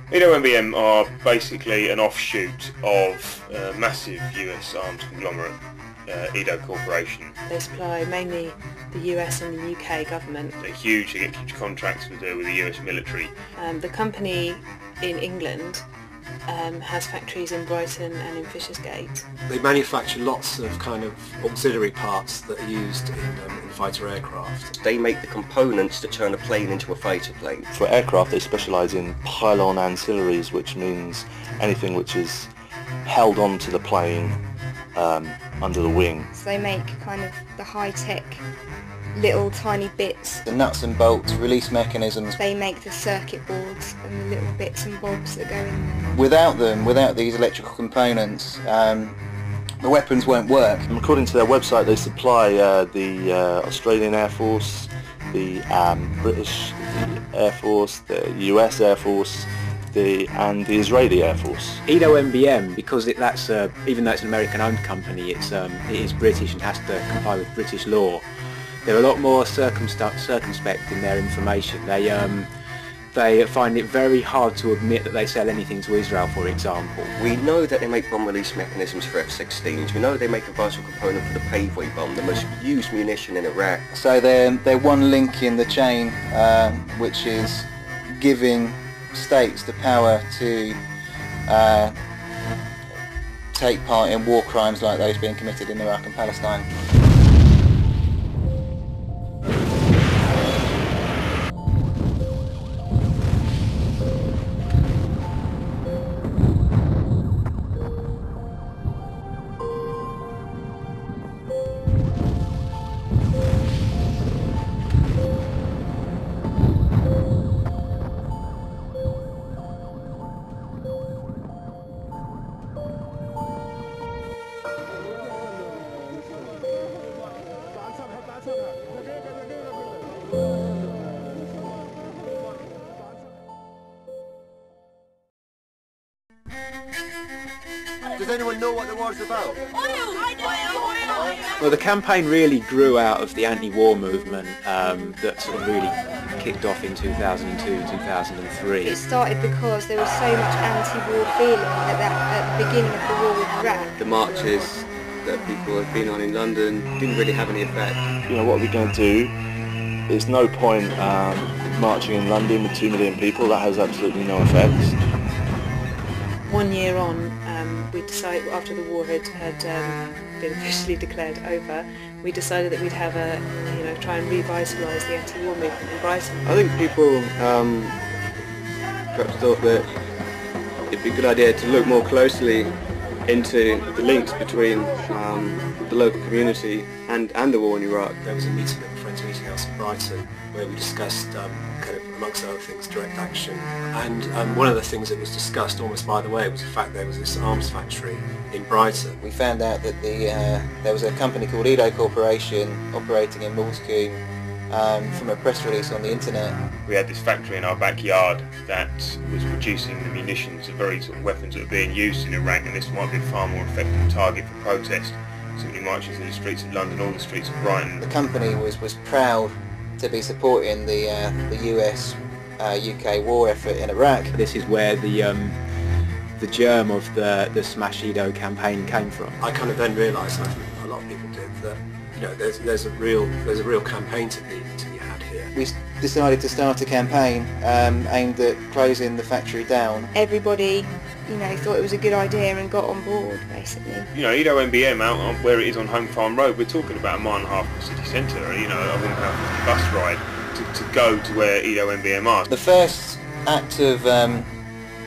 SmashEDO MBM are basically an offshoot of massive US arms conglomerate, SmashEDO Corporation. They supply mainly the US and the UK government. They get huge contracts with the US military. The company in England has factories in Brighton and in Fishersgate. They manufacture lots of kind of auxiliary parts that are used in fighter aircraft. They make the components that turn a plane into a fighter plane. For aircraft they specialise in pylon ancillaries, which means anything which is held onto the plane under the wing. So they make kind of the high-tech little tiny bits. The nuts and bolts, release mechanisms. They make the circuit boards and the little bits and bobs that go in there. Without them, without these electrical components, the weapons won't work. And according to their website they supply the Australian Air Force, the British Air Force, the US Air Force, and the Israeli Air Force. SmashEDO MBM, because even though it's an American-owned company, it is British and has to comply with British law. They're a lot more circumspect in their information. They find it very hard to admit that they sell anything to Israel, for example. We know that they make bomb release mechanisms for F-16s. We know they make a vital component for the paveway bomb, the most used munition in Iraq. So they're one link in the chain, which is giving states the power to take part in war crimes like those being committed in Iraq and Palestine. Does anyone know what the war's about? Well, the campaign really grew out of the anti-war movement that sort of really kicked off in 2002-2003. It started because there was so much anti-war feeling at the beginning of the war with Iraq. The marches that people have been on in London didn't really have any effect. You know, what are we going to do? There's no point marching in London with 2 million people. That has absolutely no effect. 1 year on, we decided, after the war had been officially declared over, we decided that we'd have try and revitalise the anti-war movement in Brighton. I think people perhaps thought that it'd be a good idea to look more closely into the links between the local community and the war in Iraq. There was a meeting at the Friends Meeting House in Brighton where we discussed, kind of amongst other things, direct action. And one of the things that was discussed almost by the way was the fact there was this arms factory in Brighton. We found out that there was a company called SmashEDO Corporation operating in Moulsecoomb from a press release on the internet. We had this factory in our backyard that was producing the munitions, the very sort of weapons that were being used in Iraq, and this might be a far more effective target for protest. Simply marching through the streets of London or the streets of Brighton. The company was proud to be supporting the US UK war effort in Iraq. This is where the germ of the SmashEDO campaign came from. I kind of then realised, and I think a lot of people did, that there's a real campaign to be had here. We decided to start a campaign aimed at closing the factory down. Everybody, thought it was a good idea and got on board, basically. SmashEDO MBM out on where it is on Home Farm Road, we're talking about a mile and a half from the city centre, a 1.5 bus ride to go to where SmashEDO MBM are. The first act of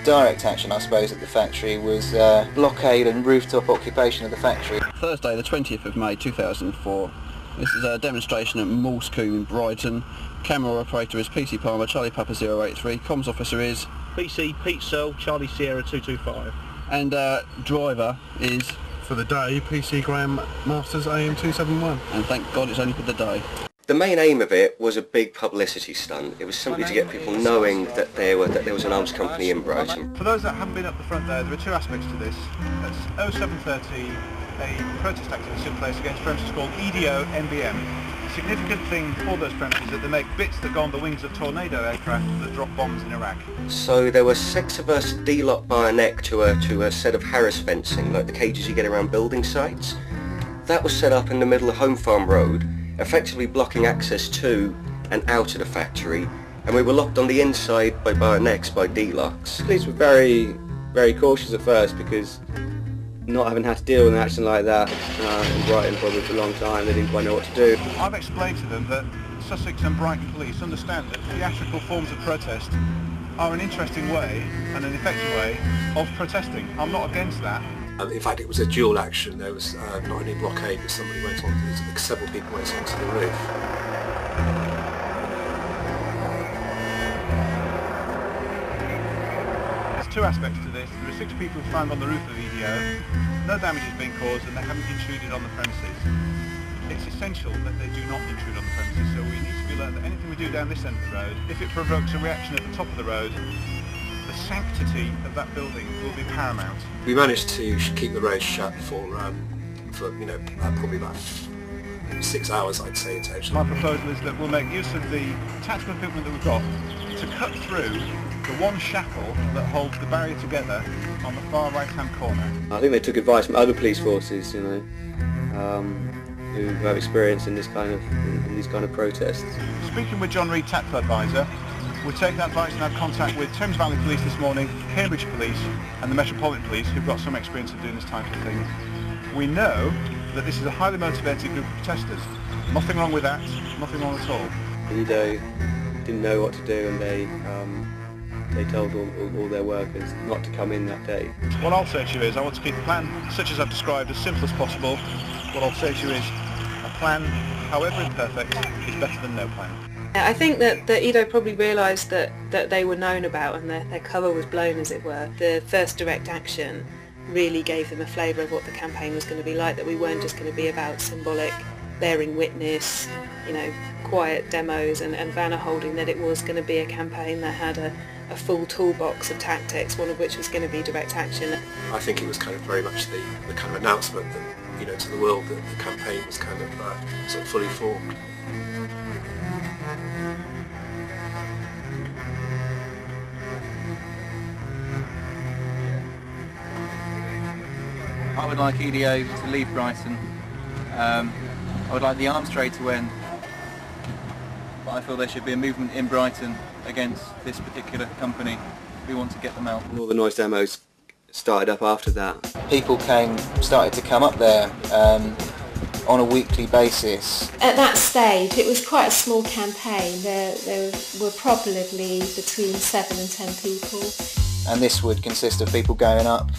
direct action, I suppose, at the factory was blockade and rooftop occupation of the factory. Thursday the 20th of May 2004. This is a demonstration at Moulsecoomb in Brighton. Camera operator is PC Palmer, Charlie Papa 083. Comms officer is PC Pete Searle, Charlie Sierra 225. And driver is, for the day, PC Graham Masters AM 271. And thank God it's only for the day. The main aim of it was a big publicity stunt. It was simply to get people knowing that there was an arms company in Brighton. For those that haven't been up the front there are two aspects to this. That's 0730, a protest activity took place against premises called SmashEDO MBM. The significant thing for those premises is that they make bits that go on the wings of tornado aircraft that drop bombs in Iraq. So there were 6 of us D-locked by a neck to a set of Harris fencing, like the cages you get around building sites. That was set up in the middle of Home Farm Road, effectively blocking access to and out of the factory, and we were locked on the inside by bayonets by D-locks. The police were very, very cautious at first because not having had to deal with an action like that in Brighton probably for a long time, they didn't quite know what to do. I've explained to them that Sussex and Brighton police understand that theatrical forms of protest are an interesting way and an effective way of protesting. I'm not against that. In fact, it was a dual action. There was not only blockade, but somebody went on, several people went onto the roof. There's 2 aspects to this. There are 6 people who found on the roof of EDO. No damage has been caused and they haven't intruded on the premises. It's essential that they do not intrude on the premises, so we need to be alert that anything we do down this end of the road, if it provokes a reaction at the top of the road, the sanctity of that building will be paramount. We managed to keep the road shut for probably about 6 hours, I'd say, in total. My proposal is that we'll make use of the tactical equipment that we've got to cut through the one shackle that holds the barrier together on the far right-hand corner. I think they took advice from other police forces, who have experience in these kind of protests. Speaking with John Reed, tactical advisor, we're taking that advice and had contact with Thames Valley Police this morning, Cambridge Police and the Metropolitan Police, who've got some experience of doing this type of thing. We know that this is a highly motivated group of protesters. Nothing wrong with that, nothing wrong at all. EDO didn't know what to do and they told all their workers not to come in that day. What I'll say to you is I want to keep the plan, such as I've described, as simple as possible. What I'll say to you is a plan, however imperfect, is better than no plan. I think that EDO probably realised that they were known about and their cover was blown, as it were. The first direct action really gave them a flavour of what the campaign was going to be like, that we weren't just going to be about symbolic bearing witness, quiet demos and banner holding, that it was going to be a campaign that had a full toolbox of tactics, one of which was going to be direct action. I think it was kind of very much the kind of announcement that, to the world that the campaign was kind of sort of fully formed. I would like EDO to leave Brighton. I would like the arms trade to end. But I feel there should be a movement in Brighton against this particular company. We want to get them out. All the noise demos started up after that. People started to come up there on a weekly basis. At that stage, it was quite a small campaign. There were probably between 7 and 10 people. And this would consist of people going up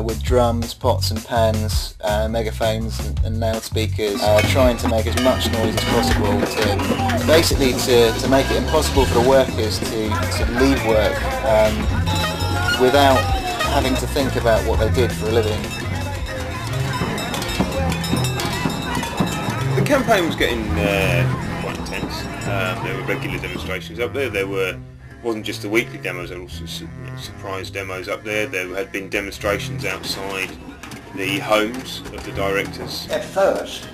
with drums, pots and pans, megaphones and loudspeakers, trying to make as much noise as possible to make it impossible for the workers to leave work without having to think about what they did for a living. The campaign was getting quite intense. There were regular demonstrations up there. Wasn't just the weekly demos, there were also surprise demos up there. There had been demonstrations outside the homes of the directors. At first,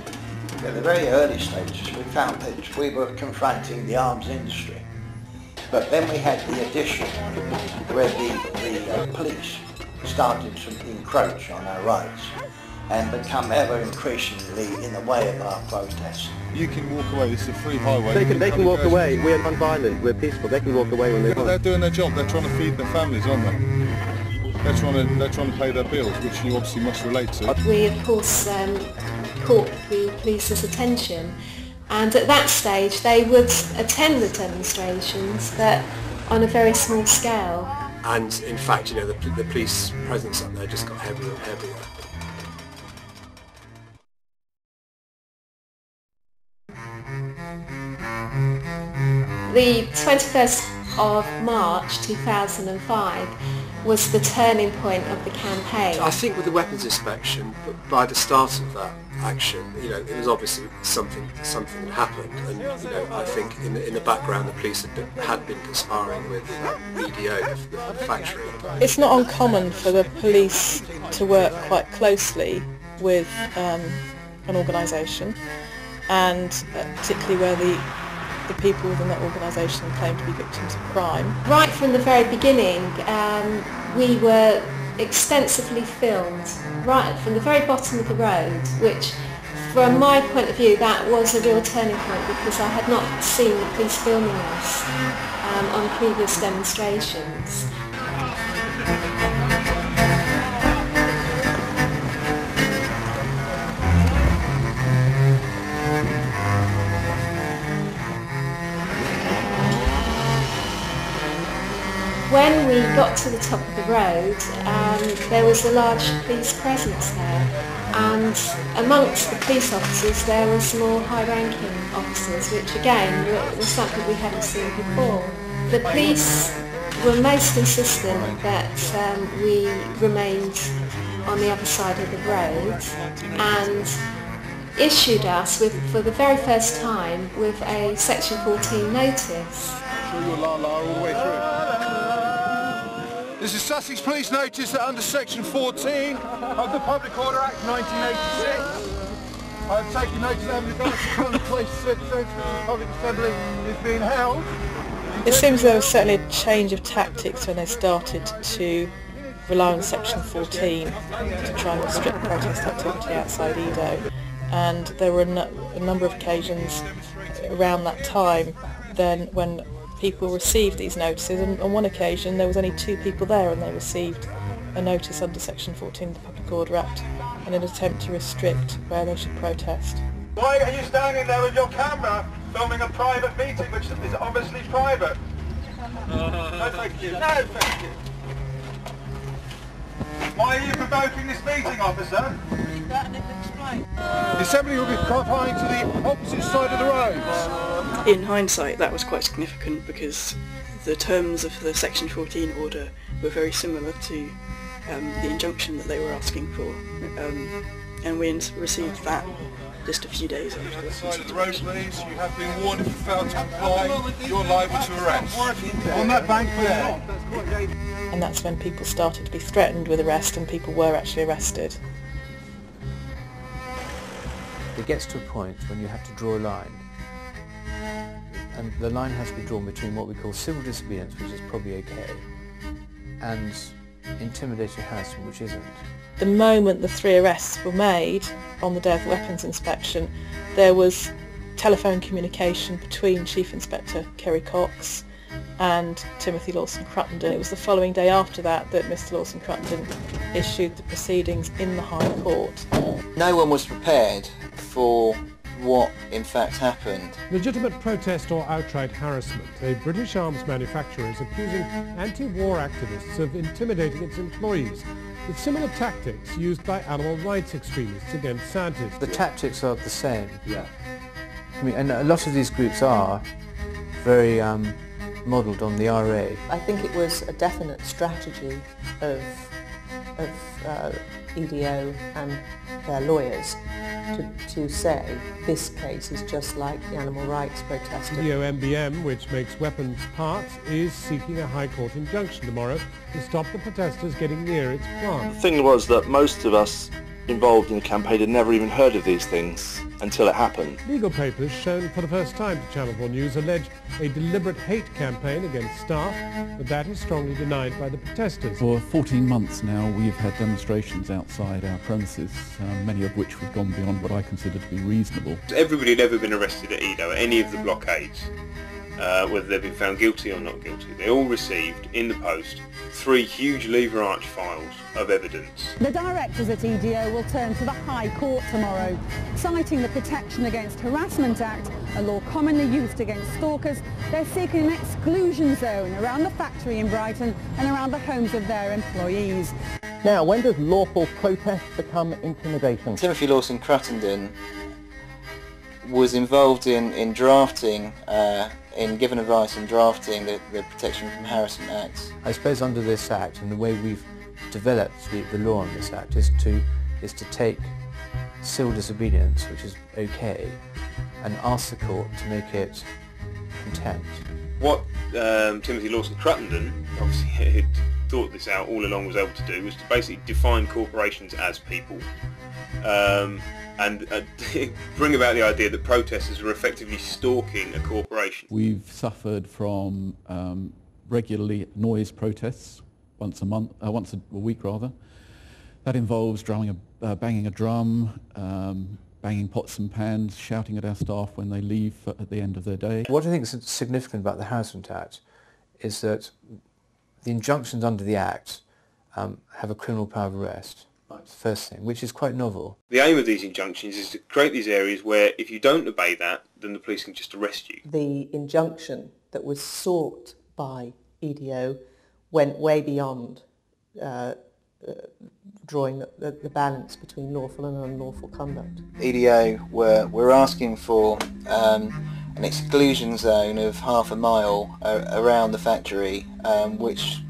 at the very early stages, we found that we were confronting the arms industry. But then we had the addition where the police started to encroach on our rights and become ever increasingly in the way of our protests. You can walk away, this is a free highway. They can walk away, we're non-violent, we're peaceful, they can walk away when they want. They're doing their job, they're trying to feed their families, aren't they? They're trying to pay their bills, which you obviously must relate to. We of course caught the police's attention, and at that stage they would attend the demonstrations, but on a very small scale. And in fact, the police presence up there just got heavier and heavier. The 21st of March 2005 was the turning point of the campaign. I think with the weapons inspection, by the start of that action, it was obviously something that happened, and I think in the background the police had been conspiring with EDO, the factory. It's not uncommon for the police to work quite closely with an organisation. and particularly where the people within that organisation claim to be victims of crime. Right from the very beginning, we were extensively filmed, right from the very bottom of the road, which from my point of view that was a real turning point, because I had not seen the police filming us on previous demonstrations. When we got to the top of the road, there was a large police presence there, and amongst the police officers there were some more high-ranking officers, which again was something we hadn't seen before. The police were most insistent that we remained on the other side of the road, and issued us for the very first time with a Section 14 notice. This is Sussex Police notice that under Section 14 of the Public Order Act 1986, I have taken notice that the Scotland Police Public Assembly is being held. It seems there was certainly a change of tactics when they started to rely on Section 14 to try and restrict protest activity outside Edo, and there were a number of occasions around that time then when people received these notices, and on one occasion there was only 2 people there and they received a notice under Section 14 of the Public Order Act in an attempt to restrict where they should protest. Why are you standing there with your camera filming a private meeting which is obviously private? No thank you. No thank you. Why are you provoking this meeting, officer? Read that and explain. The assembly will be confined to the opposite side of the road. In hindsight, that was quite significant because the terms of the Section 14 order were very similar to the injunction that they were asking for, and we received that just a few days after the Side of the road, please. You have been warned if you fail to comply, you're liable to arrest. On that bank there. And that's when people started to be threatened with arrest, and people were actually arrested. It gets to a point when you have to draw a line, and the line has to be drawn between what we call civil disobedience, which is probably okay, and intimidating harassment, which isn't. The moment the 3 arrests were made on the day of the weapons inspection, there was telephone communication between Chief Inspector Kerry Cox and Timothy Lawson-Cruttenden. It was the following day after that that Mr Lawson-Cruttenden issued the proceedings in the High Court. No one was prepared for what in fact happened. Legitimate protest or outright harassment. A British arms manufacturer is accusing anti-war activists of intimidating its employees with similar tactics used by animal rights extremists against scientists. The tactics are the same. Yeah. I mean, and a lot of these groups are very modelled on the RA. I think it was a definite strategy of EDO and their lawyers to say this case is just like the animal rights protesters. EDO MBM, which makes weapons parts, is seeking a High Court injunction tomorrow to stop the protesters getting near its plant. The thing was that most of us involved in the campaign had never even heard of these things until it happened. Legal papers shown for the first time to Channel 4 News allege a deliberate hate campaign against staff, but that is strongly denied by the protesters. For 14 months now we've had demonstrations outside our premises, many of which have gone beyond what I consider to be reasonable. Everybody had ever been arrested at Edo at any of the blockades, whether they've been found guilty or not guilty. They all received in the post 3 huge lever arch files of evidence. The directors at EDO will turn to the High Court tomorrow, citing the Protection Against Harassment Act, a law commonly used against stalkers. They're seeking an exclusion zone around the factory in Brighton and around the homes of their employees. Now, when does lawful protest become intimidation? Timothy Lawson-Cruttenden was involved in drafting, in giving advice in drafting the Protection from Harassment Act. I suppose under this Act, and the way we've developed the law on this Act, is to take civil disobedience, which is okay, and ask the court to make it contempt. What Timothy Lawson-Cruttenden, obviously had thought this out all along, was able to do was to basically define corporations as people, and bring about the idea that protesters were effectively stalking a corporation. We've suffered from regularly noise protests once a week rather. That involves banging a drum, banging pots and pans, shouting at our staff when they leave at the end of their day. What I think is significant about the Harassment Act is that the injunctions under the Act have a criminal power of arrest. That's the first thing, which is quite novel. The aim of these injunctions is to create these areas where if you don't obey that, then the police can just arrest you. The injunction that was sought by EDO went way beyond drawing the balance between lawful and unlawful conduct. EDO were asking for an exclusion zone of half a mile around the factory, which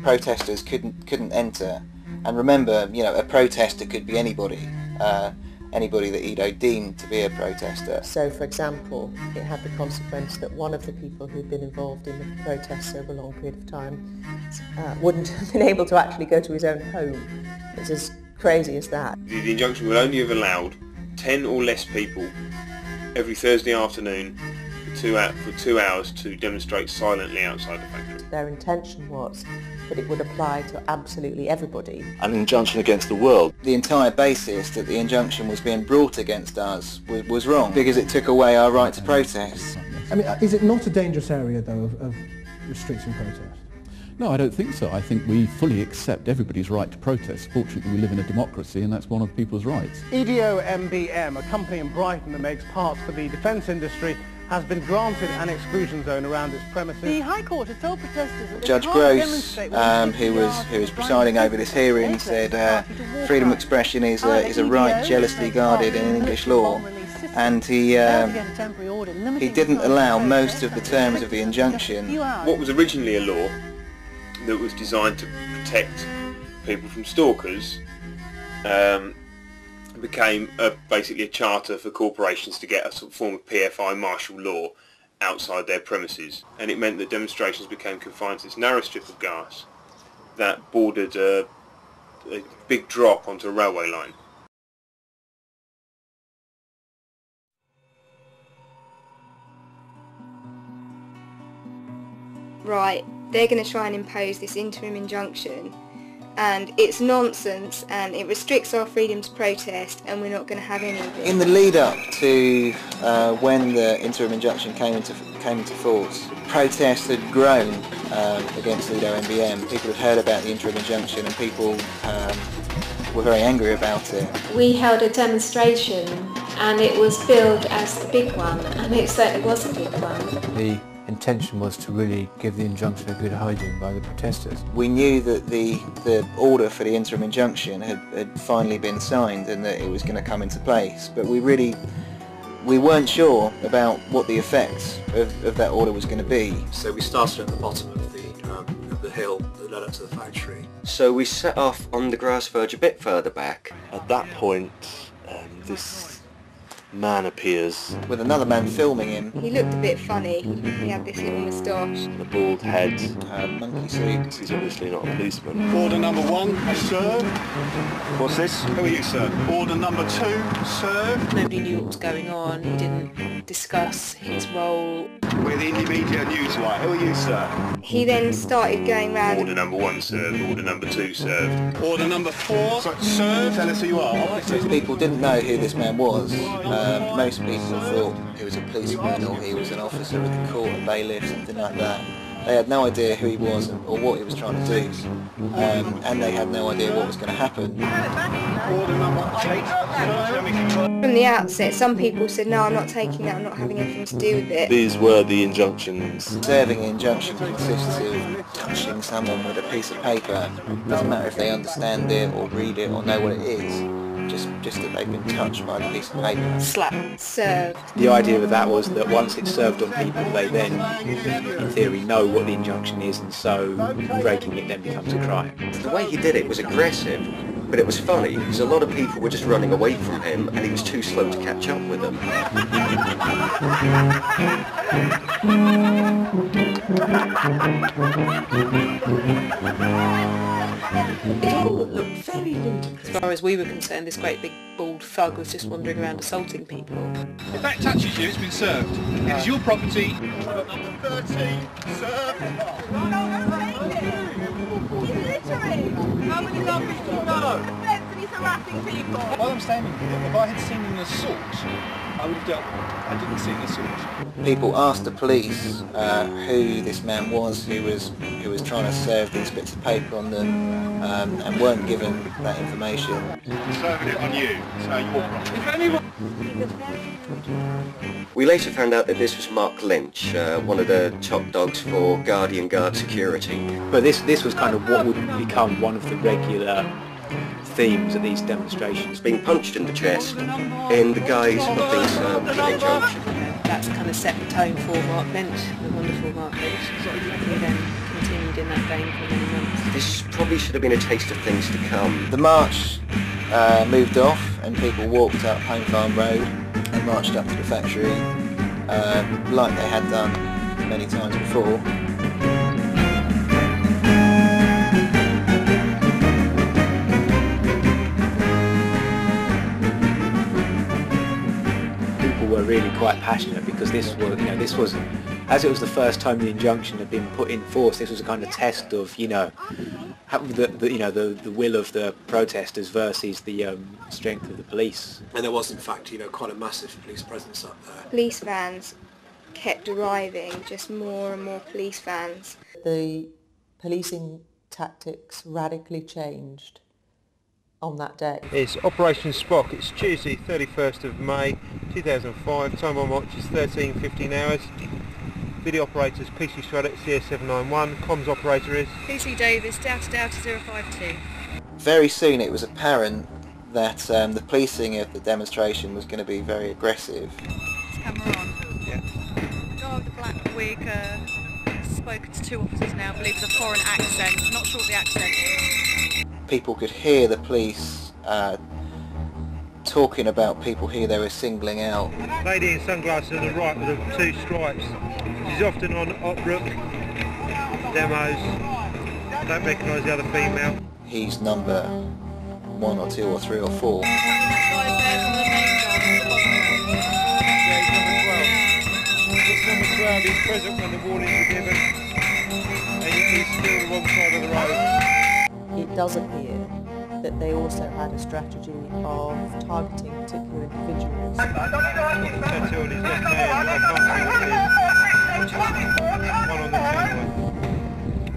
protesters couldn't enter. And remember, a protester could be anybody that EDO deemed to be a protester. So, for example, it had the consequence that one of the people who'd been involved in the protests over a long period of time wouldn't have been able to actually go to his own home. It's as crazy as that. The injunction would only have allowed 10 or less people every Thursday afternoon for 2 hours to demonstrate silently outside the factory. Their intention was that it would apply to absolutely everybody. An injunction against the world. The entire basis that the injunction was being brought against us was wrong, because it took away our right to protest. I mean, is it not a dangerous area, though, of restricting protest? No, I don't think so. I think we fully accept everybody's right to protest. Fortunately, we live in a democracy, and that's one of people's rights. EDO MBM, a company in Brighton that makes parts for the defence industry, has been granted an exclusion zone around its premises. The High Court has told protesters that Judge Gross, who was presiding over this hearing, said freedom of expression is a right jealously guarded in English law, and he didn't allow most of the terms of the injunction. What was originally a law that was designed to protect people from stalkers became basically a charter for corporations to get a sort of form of PFI martial law outside their premises, and it meant that demonstrations became confined to this narrow strip of grass that bordered a big drop onto a railway line. Right, they're going to try and impose this interim injunction, and it's nonsense, and it restricts our freedom to protest, and we're not going to have any of it. In the lead up to when the interim injunction came into force, protests had grown against EDO MBM. People had heard about the interim injunction, and people were very angry about it. We held a demonstration and it was billed as the big one, and it certainly was a big one. The intention was to really give the injunction a good hiding by the protesters. We knew that the order for the interim injunction had finally been signed and that it was going to come into place, but we weren't sure about what the effects of that order was going to be. So we started at the bottom of the hill that led up to the factory. So we set off on the grass verge a bit further back. At that point, this man appears with another man filming him. He looked a bit funny. He had this little moustache. And a bald head. Monkey suit. He's obviously not a policeman. Order number 1, serve. What's this? Who are you, sir? Order number 2, serve. Nobody knew what was going on. He didn't discuss his role. We're the Indie Media Newswire. Who are you, sir? He then started going round. Order number 1 served, order number 2 served. Order number 4, serve. Tell us who you are. People didn't know who this man was. Most people thought he was a policeman or he was an officer of the court, a bailiff, something like that. They had no idea who he was or what he was trying to do, and they had no idea what was going to happen. From the outset, some people said, no, I'm not taking that, I'm not having anything to do with it. These were the injunctions. Serving an injunction consists of touching someone with a piece of paper. Doesn't matter if they understand it or read it or know what it is. Just that they've been touched by the piece of paper. Slap. Served. The idea of that was that once it's served on people, they then, in theory, know what the injunction is, and so breaking it then becomes a crime. The way he did it was aggressive, but it was funny because a lot of people were just running away from him and he was too slow to catch up with them. It all looked very ludicrous. As far as we were concerned, this great big bald thug was just wandering around assaulting people. If that touches you, it's been served. It is your property. Number 13, served. How many numbers do you know? He's harassing people. While I'm standing here, if I had seen an assault, I would have dealt with it. I didn't see an assault. People asked the police who this man was who was trying to serve these bits of paper on them and weren't given that information. Serving it on you, so your property. If anyone... We later found out that this was Mark Lynch, one of the top dogs for Guardian Guard security. But this was kind of what would become one of the regular themes at these demonstrations. Being punched in the chest in the guise of being served an injunction. That's kind of set the tone for Mark Lynch, the wonderful Mark Lynch, who then continued in that vein for many months. This probably should have been a taste of things to come. The march moved off and people walked up Home Farm Road and marched up to the factory like they had done many times before. Were really quite passionate because this was, as it was the first time the injunction had been put in force, this was a kind of test of, the will of the protesters versus the strength of the police. And there was, in fact, quite a massive police presence up there. Police vans kept arriving, just more and more police vans. The policing tactics radically changed on that day. It's Operation Spock. It's Tuesday 31st of May 2005. Time on watch is 13:15 hours. Video operators PC Shredder CS791. Comms operator is PC Davis, Delta 052. Very soon it was apparent that the policing of the demonstration was going to be very aggressive. Camera on. Yeah. Guy with the black wig spoken to two officers now, I believe with a foreign accent. Not sure what the accent is. People could hear the police talking about people here they were singling out. Lady in sunglasses on the right with the two stripes. She's often on Opbrook demos. Don't recognise the other female. He's number 1 or 2 or 3 or 4. Yeah, he's number 12. He's present when the warnings were given. And he's still the wrong side of the road. It does appear that they also had a strategy of targeting particular individuals. Tattoo on his left hand, I can't see what it is. One on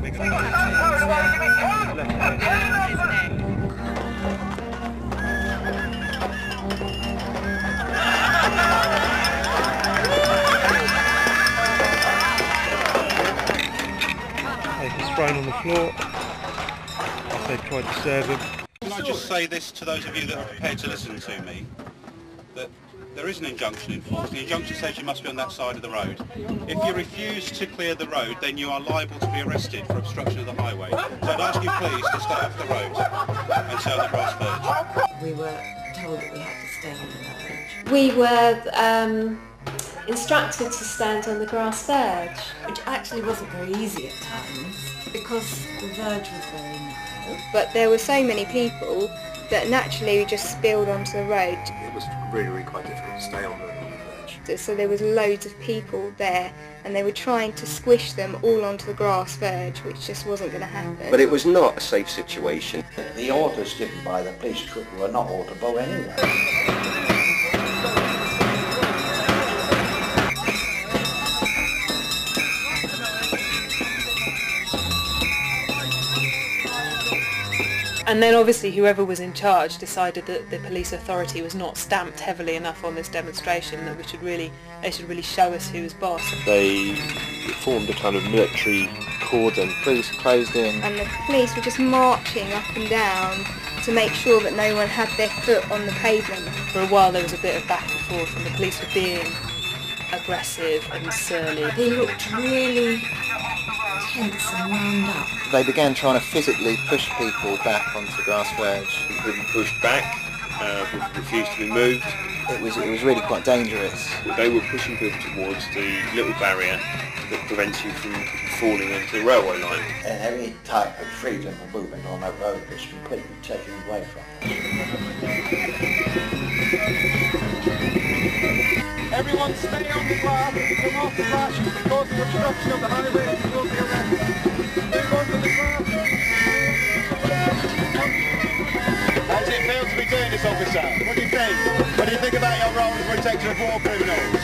the chin line. Left hand. He's thrown on the floor. They tried to serve him. Can I just say this to those of you that are prepared to listen to me, that there is an injunction in force. The injunction says you must be on that side of the road. If you refuse to clear the road, then you are liable to be arrested for obstruction of the highway. So I'd ask you please to stay off the road and stay on the grass verge. We were told that we had to stay on that verge. We were instructed to stand on the grass verge. Which actually wasn't very easy at times because the verge was very narrow. But there were so many people that naturally we just spilled onto the road. It was really, really quite difficult to stay on the verge. So there was loads of people there and they were trying to squish them all onto the grass verge, which just wasn't going to happen. But it was not a safe situation. The orders given by the police were not audible anyway. And then obviously whoever was in charge decided that the police authority was not stamped heavily enough on this demonstration, that they should really show us who was boss. They formed a kind of military cordon. Police closed in. And the police were just marching up and down to make sure that no one had their foot on the pavement. For a while there was a bit of back and forth and the police were being aggressive and surly. They looked really tense and wound up. They began trying to physically push people back onto the grass verge. People being pushed back, refused to be moved. It was really quite dangerous. They were pushing people towards the little barrier that prevents you from falling onto the railway line. And any type of freedom of movement on that road is completely taken away from us. Everyone stay on the path, come off the path, you'll be causing obstruction of the highway and you will be arrested. Move on to the path. How does it feel to be doing this, officer? What do you think? What do you think about your role as protector of war criminals?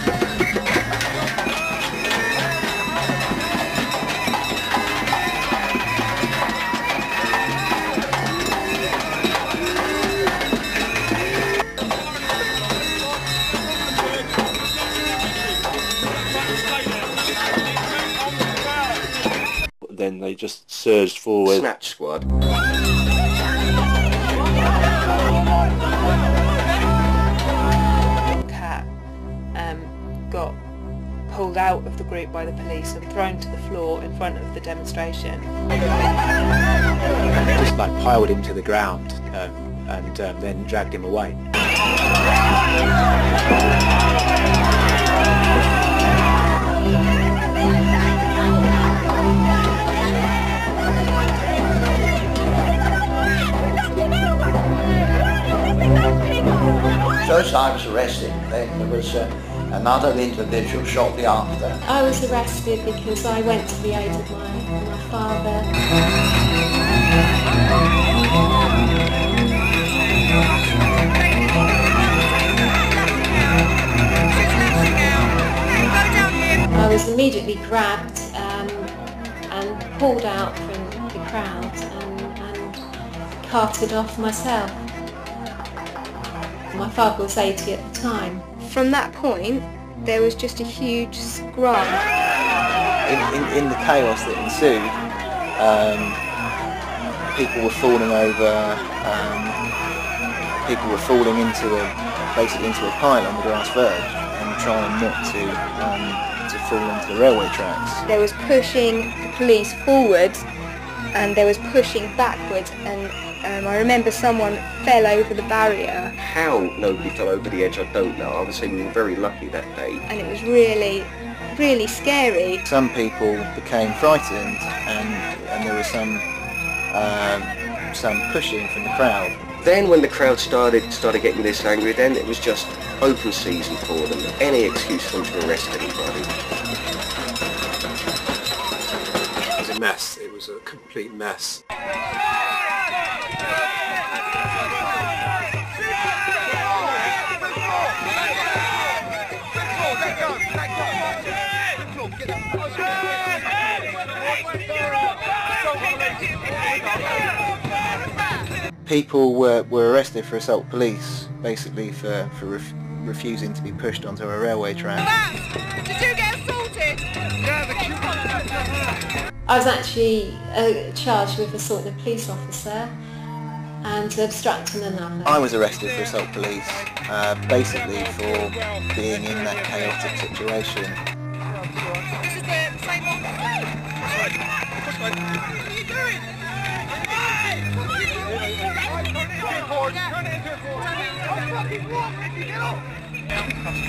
Then they just surged forward. Snatch squad. Cat got pulled out of the group by the police and thrown to the floor in front of the demonstration. Just like piled him to the ground and then dragged him away. So as I was arrested, then there was another individual shortly after. I was arrested because I went to the aid of my father. I was immediately grabbed and pulled out from the crowd and carted off myself. My father was 80 at the time. From that point, there was just a huge scrum. In the chaos that ensued, people were falling over, people were falling basically into a pile on the grass verge and trying not to fall into the railway tracks. There was pushing the police forward and there was pushing backwards, and I remember someone fell over the barrier. How nobody fell over the edge, I don't know. I would say we were very lucky that day. And it was really, really scary. Some people became frightened, and there was some pushing from the crowd. Then when the crowd started getting this angry, then it was just open season for them. Any excuse for them to arrest anybody. It was a mess. It was a complete mess. People were arrested for assault police, basically for refusing to be pushed onto a railway track. Did you get assaulted? I was actually charged with assaulting a police officer and obstructing another. I was arrested for assault police, basically for being in that chaotic situation. This is the same one. What are you doing?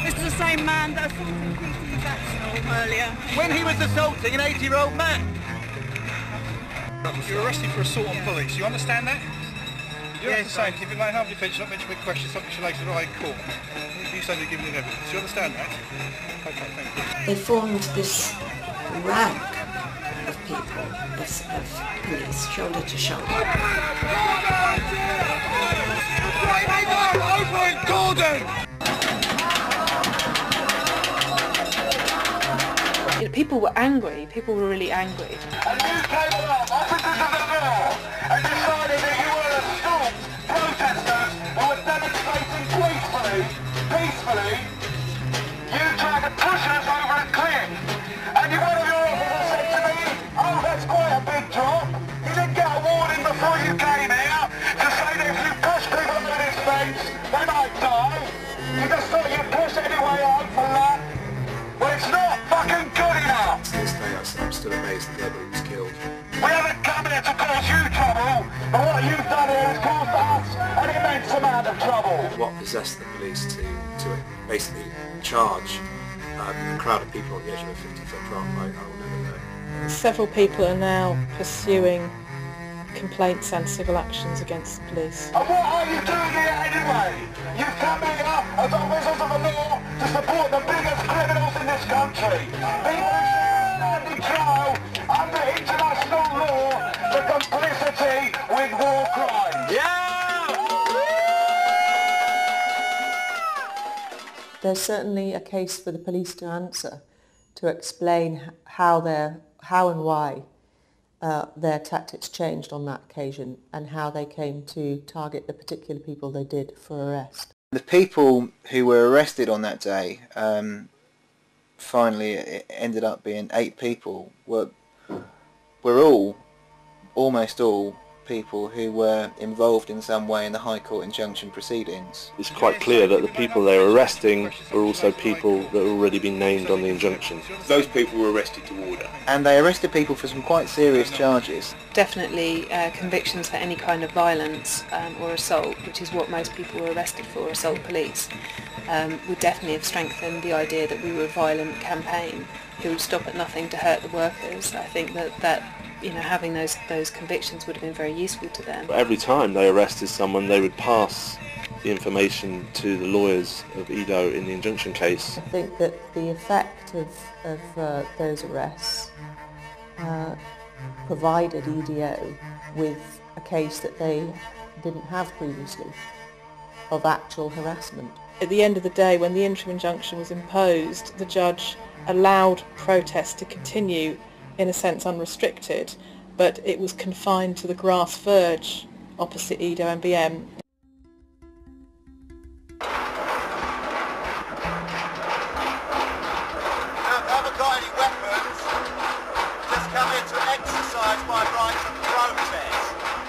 This is the same man that assaulted Keith Axel earlier. When he was assaulting an 80-year-old man. You're arrested for assault on police, you understand that? You have to say, if it may harm defence, not mention with questions, subject to later in court. You say they're giving you evidence. You understand that? Okay, thank you. They formed this rank of people, of police, shoulder to shoulder. Open Gordon! People were angry. People were really angry. And you came along, officers of the law, and decided that you were assault protesters who were demonstrating peacefully. You tried to push us over a cliff, and one of your officers said to me, "Oh, that's quite a big drop." You didn't get a warning before you came here to say that if you push people over this fence, they might die. You just thought you'd push anyway out for that. Well, it's not fucking good enough. To this day, I'm still amazed that nobody was killed. We haven't come here to cause you trouble. But what you've done here has caused us an immense amount of trouble. What possessed the police to basically charge a crowd of people on the edge of a 50-foot drop, I will never know. Several people are now pursuing complaints and civil actions against the police. And what are you doing here anyway? You've come here as officers of the law to support the biggest criminals in this country. People who should stand in trial under international law for complicity with war crimes. There's certainly a case for the police to answer, to explain how and why their tactics changed on that occasion and how they came to target the particular people they did for arrest. The people who were arrested on that day, finally it ended up being 8 people, were almost all people who were involved in some way in the High Court injunction proceedings. It's quite clear that the people they were arresting were also people that had already been named on the injunction. Those people were arrested to order. And they arrested people for some quite serious charges. Definitely convictions for any kind of violence or assault, which is what most people were arrested for, assault police, would definitely have strengthened the idea that we were a violent campaign who would stop at nothing to hurt the workers. I think that having those convictions would have been very useful to them. Every time they arrested someone, they would pass the information to the lawyers of EDO in the injunction case. I think that the effect of those arrests provided EDO with a case that they didn't have previously of actual harassment. At the end of the day, when the interim injunction was imposed, the judge allowed protests to continue in a sense unrestricted, but it was confined to the grass verge opposite EDO MBM. Haven't got any weapons, just come here to exercise my rights of protest.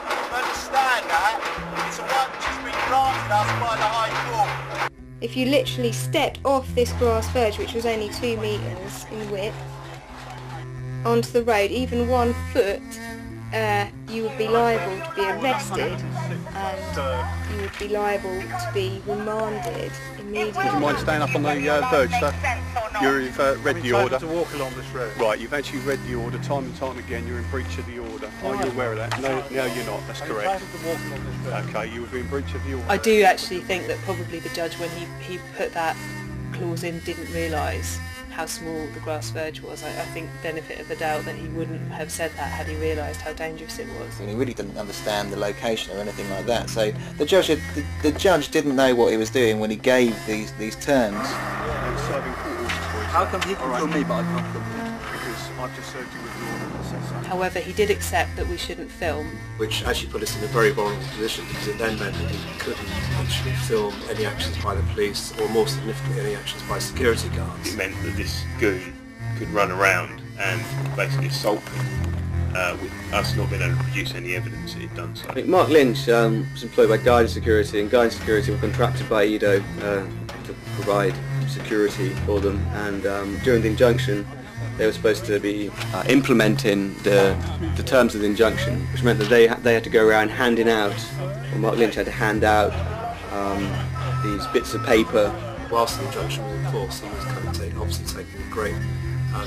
You understand that? It's a right which has been granted us by the High Court. If you literally stepped off this grass verge, which was only 2 metres in width, onto the road, even 1 foot, you would be liable to be arrested and you would be liable to be remanded immediately. Would you mind staying up on the verge, sir? You've read the order. To walk along this road. Right, you've actually read the order time and time again. You're in breach of the order. Are you aware of that? No, you're not. That's correct. Okay, you would be in breach of the order. I do actually think that probably the judge, when he put that clause in, didn't realise how small the grass verge was. I think benefit of the doubt that he wouldn't have said that had he realised how dangerous it was. And he really didn't understand the location or anything like that. So the judge didn't know what he was doing when he gave these terms. How come he can film me but I can't film him? Because I've just served you with the order that says so. However, he did accept that we shouldn't film. Which actually put us in a very vulnerable position because it then meant that we couldn't actually film any actions by the police or more significantly any actions by security guards. It meant that this goon could run around and basically assault them with us not being able to produce any evidence that he'd done so. I think Mark Lynch was employed by Guidance Security, and Guidance Security were contracted by EDO to provide security for them, and during the injunction they were supposed to be implementing the terms of the injunction, which meant that they had to go around handing out, or Mark Lynch had to hand out these bits of paper. Whilst the injunction was in force, he was kind of obviously taking great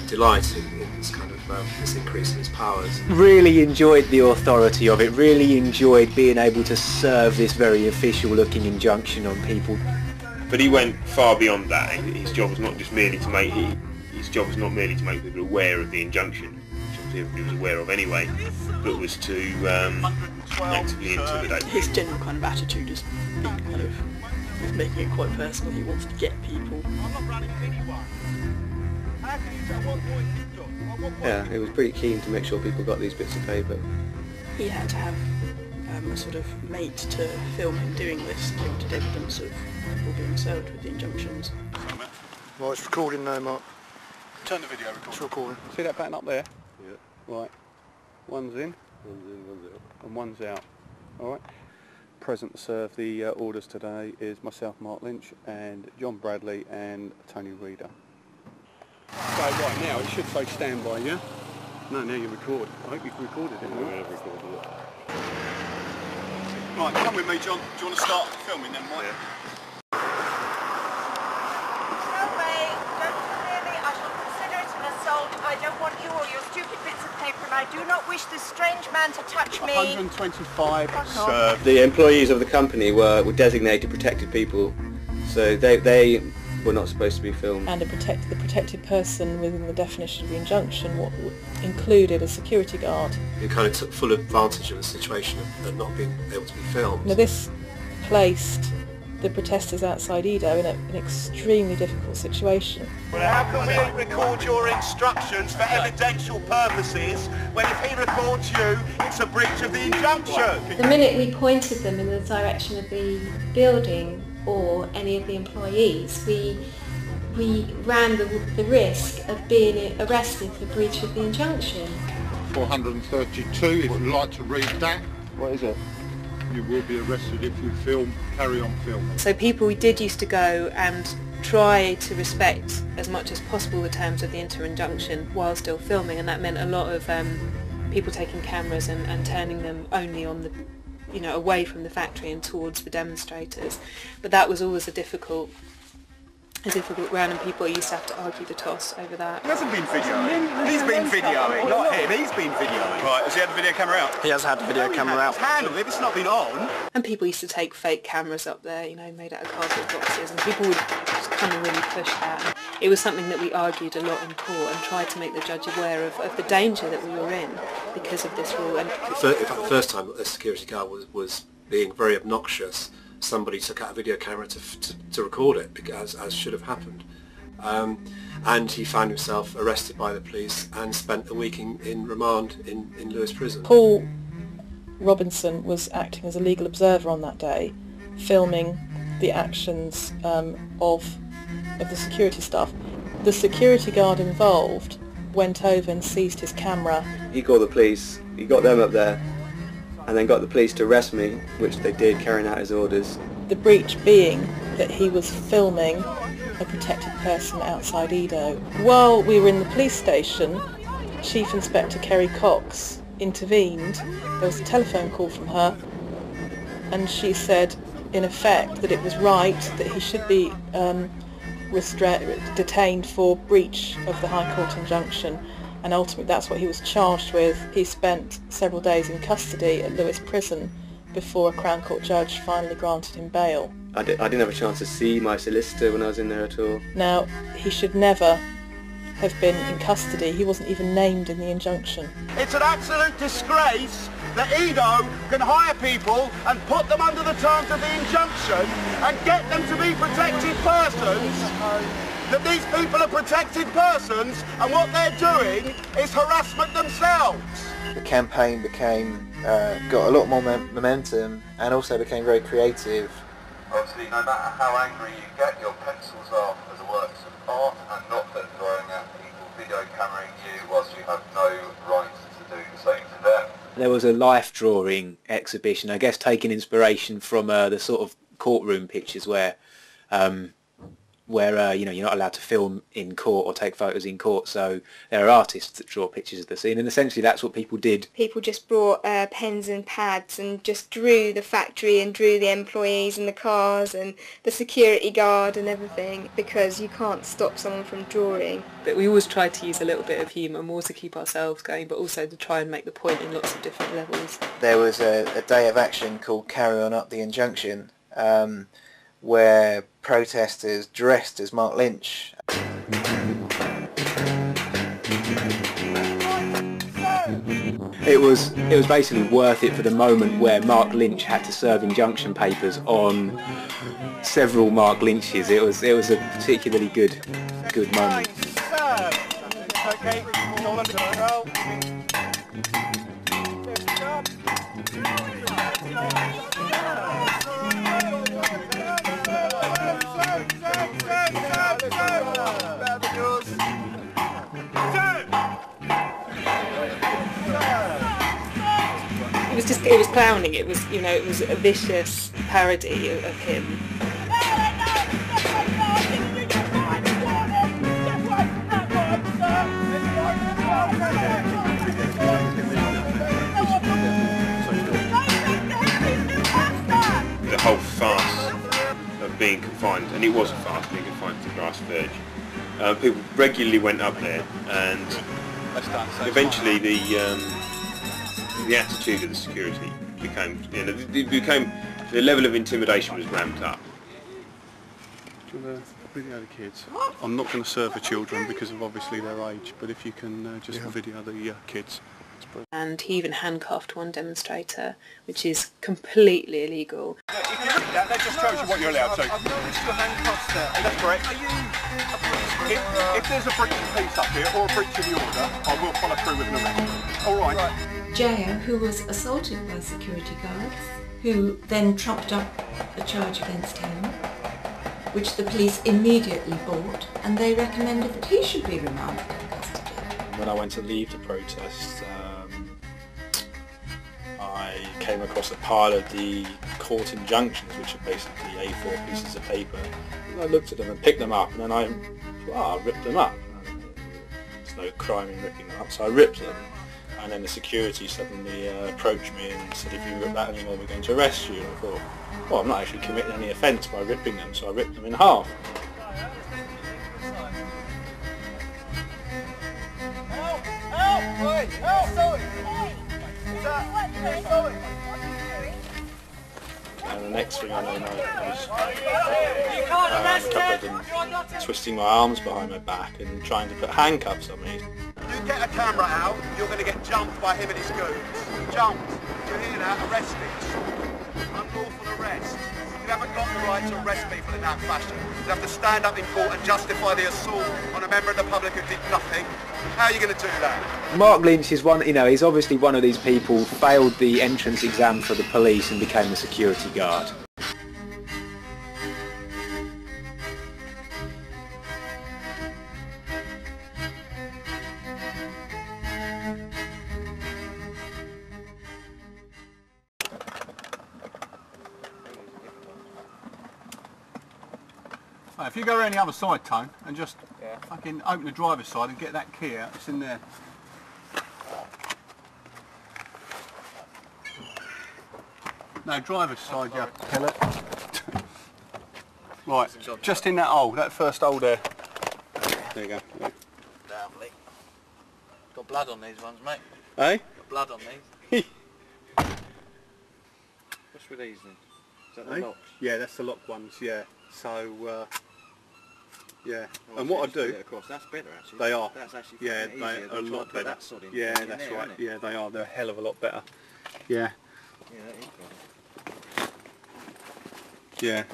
delight in this kind of this increase in his powers. Really enjoyed the authority of it, really enjoyed being able to serve this very official looking injunction on people. But he went far beyond that. His job was not just merely to make people aware of the injunction, which obviously everybody was aware of anyway, but was to actively intimidate. His general kind of attitude is he's making it quite personal. He wants to get people. Yeah, he was pretty keen to make sure people got these bits of paper. He had to have a sort of mate to film him doing this, limited evidence of people being served with the injunctions. Right, it's recording now, Mark. Turn the video recorder. It's recording. See that button up there? Yeah. Right. One's in. One's out. And one's out. Alright. Present to serve the orders today is myself, Mark Lynch, and John Bradley and Tony Reader. So right now it should say stand by, yeah? No, now you record. I hope you've recorded it. Yeah, I've recorded it. Right, come with me, John. Do you want to start filming then, Mike? I don't want you or your stupid bits of paper, and I do not wish this strange man to touch me. 125 Fuck served. The employees of the company were designated protected people, so they were not supposed to be filmed. And the protected person within the definition of the injunction included a security guard. Who kind of took full advantage of the situation of not being able to be filmed. Now this placed the protesters outside Edo in an extremely difficult situation. How can we record your instructions for evidential purposes when if he records you, it's a breach of the injunction? The minute we pointed them in the direction of the building or any of the employees, we ran the risk of being arrested for breach of the injunction. 432, if you'd like to read that. What is it? You will be arrested if you carry on filming. So people used to go and try to respect as much as possible the terms of the inter-injunction while still filming, and that meant a lot of people taking cameras and turning them only on the, away from the factory and towards the demonstrators. But that was always a difficult round, and people used to have to argue the toss over that. He hasn't been videoing. He's been videoing, not him. He's been videoing. Right, has he had the video camera out? He has had the video camera out. He's handled it, it's not been on. And people used to take fake cameras up there, made out of cardboard boxes, and people would just kind of really push that. It was something that we argued a lot in court and tried to make the judge aware of the danger that we were in because of this rule. And In fact, the first time a security guard was being very obnoxious, somebody took out a video camera to record it, because, as should have happened. And he found himself arrested by the police and spent a week in remand in Lewes prison. Paul Robinson was acting as a legal observer on that day, filming the actions of the security staff. The security guard involved went over and seized his camera. He called the police, he got them up there, and then got the police to arrest me, which they did, carrying out his orders. The breach being that he was filming a protected person outside Edo. While we were in the police station, Chief Inspector Kerry Cox intervened. There was a telephone call from her, and she said, in effect, that it was right that he should be detained for breach of the High Court injunction, and ultimately that's what he was charged with. He spent several days in custody at Lewes prison before a Crown Court judge finally granted him bail. I didn't have a chance to see my solicitor when I was in there at all. Now, he should never have been in custody. He wasn't even named in the injunction. It's an absolute disgrace that Edo can hire people and put them under the terms of the injunction and get them to be protected persons. That these people are protected persons, and what they're doing is harassment themselves. The campaign got a lot more momentum and also became very creative. Obviously, no matter how angry you get, your pencils are as a works of art and not for throwing at people, video cameraing you whilst you have no right to do the same to them. There was a life drawing exhibition, I guess taking inspiration from the sort of courtroom pictures where you're not allowed to film in court or take photos in court, so there are artists that draw pictures of the scene, and essentially that's what people did. People just brought pens and pads and just drew the factory and drew the employees and the cars and the security guard and everything, because you can't stop someone from drawing. But we always tried to use a little bit of humour, more to keep ourselves going, but also to try and make the point in lots of different levels. There was a day of action called Carry On Up the Injunction, where protesters dressed as Mark Lynch. It was basically worth it for the moment where Mark Lynch had to serve injunction papers on several Mark Lynches. It was a particularly good moment. Okay, all under control. It was clowning. It was a vicious parody of him. being confined, and it was a farce being confined to the grass verge. People regularly went up there, and eventually the attitude of the security became, the level of intimidation was ramped up. Do you want to video the kids? I'm not going to serve the children because of obviously their age, but if you can just video the kids. And he even handcuffed one demonstrator, which is completely illegal. That just tells you what you're allowed to. I've noticed your handcuffs there. That's correct. If there's a breach of peace up here or a breach of the order, I will follow through with an arrest. All right. Jaya, who was assaulted by security guards, who then trumped up a charge against him, which the police immediately bought, and they recommended that he should be remanded in custody. When I went to leave the protest, I came across a pile of the court injunctions, which are basically A4 pieces of paper. And I looked at them and picked them up, and then I ripped them up. There's no crime in ripping them up, so I ripped them. And then the security suddenly approached me and said, if you rip that anymore, we're going to arrest you. And I thought, well, I'm not actually committing any offence by ripping them, so I ripped them in half. And the next thing I know, I was a couple of them twisting my arms behind my back and trying to put handcuffs on me. You get a camera out, you're going to get jumped by him and his goons. Jumped. Do you hear that? Arrested. Unlawful arrest. You haven't got the right to arrest people in that fashion. You have to stand up in court and justify the assault on a member of the public who did nothing. How are you going to do that? Mark Lynch is one, he's obviously one of these people who failed the entrance exam for the police and became a security guard. If you go around the other side, Tone, and just fucking open the driver's side and get that key out, it's in there. No, driver's side, yeah. Pellet. Right, just in that hole, that first hole there. There you go. Yeah. Lovely. Got blood on these ones, mate. Eh? Got blood on these. What's with these then? Is that the locks? Yeah, that's the lock ones, yeah. So, yeah. And what I do... Across. That's better, actually. They are. That's actually yeah, they are a lot better. Yeah, that's right. Yeah, they are. They're a hell of a lot better. Yeah. Yeah, that is better. Yeah.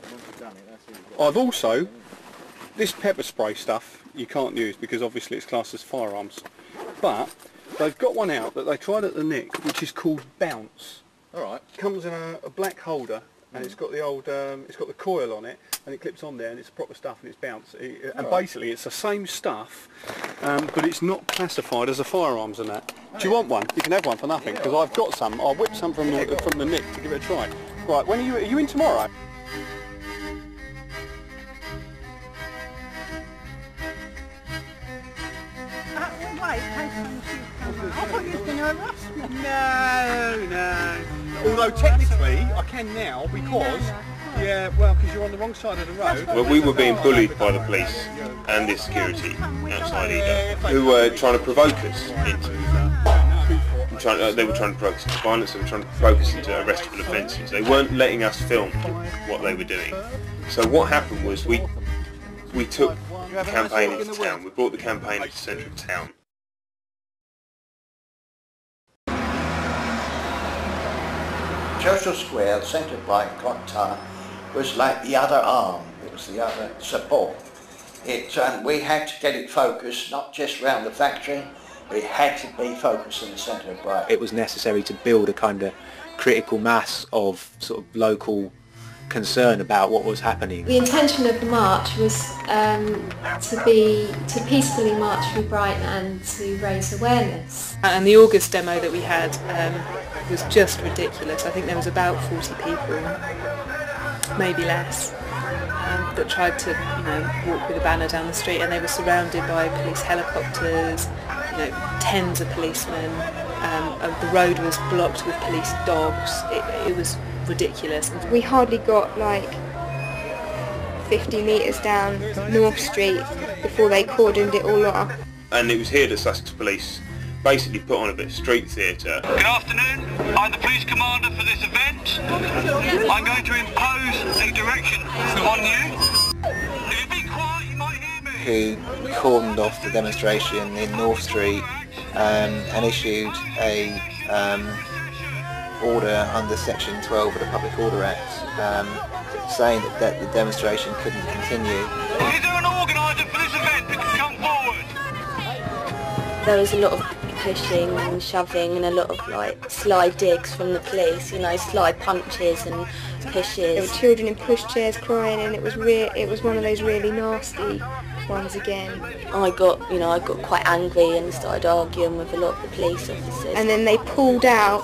Once you've done it, that's it. I've also... This pepper spray stuff you can't use because obviously it's classed as firearms. But they've got one out that they tried at the Nick, which is called Bounce. Alright. Comes in a black holder. And it's got the old, it's got the coil on it, and it clips on there, and it's proper stuff, and it's bounce. And basically, it's the same stuff, but it's not classified as a firearms and that. Do you want one? You can have one for nothing, because I've got some. I'll whip some from the Nick to give it a try. Right, when are you in tomorrow? Wait, I thought you were going to arrest me. No. Although technically I can now because, because you're on the wrong side of the road. Well, we were being bullied by the police and the security outside EDO, who were trying to provoke us into. They were trying to provoke us into violence. They were trying to provoke us into arrestable offences. They weren't letting us film what they were doing. So what happened was we took the campaign into town. We brought the campaign into the centre of town. Churchill Square, the centre of Brighton Town, was like the other arm. It was the other support. We had to get it focused, not just around the factory, but it had to be focused in the centre of Brighton. It was necessary to build a kind of critical mass of sort of local concern about what was happening. The intention of the march was to peacefully march through Brighton and to raise awareness. And the August demo that we had was just ridiculous. I think there was about 40 people, maybe less, that tried to, walk with a banner down the street, and they were surrounded by police helicopters, tens of policemen. The road was blocked with police dogs. It was ridiculous. We hardly got 50 metres down North Street before they cordoned it all off. And it was here that Sussex Police basically put on a bit of street theatre. Good afternoon, I'm the police commander for this event. I'm going to impose a direction on you. If you be quiet, you might hear me. Who cordoned off the demonstration in North Street and issued a order under Section 12 of the Public Order Act saying that the demonstration couldn't continue. Is there an organiser for this event that can come forward? There was a lot of pushing and shoving and a lot of like sly digs from the police, you know, sly punches and pushes. There were children in pushchairs crying, and it was one of those really nasty ones again. I got quite angry and started arguing with a lot of the police officers. And then they pulled out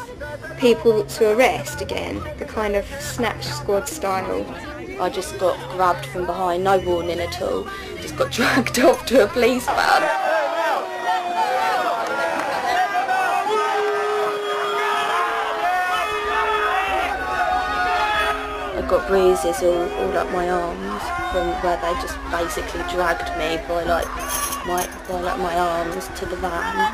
people to arrest again, the kind of snatch squad style. I just got grabbed from behind, no warning at all, just got dragged off to a police van. I got bruises all up my arms from where they just basically dragged me by my arms to the van.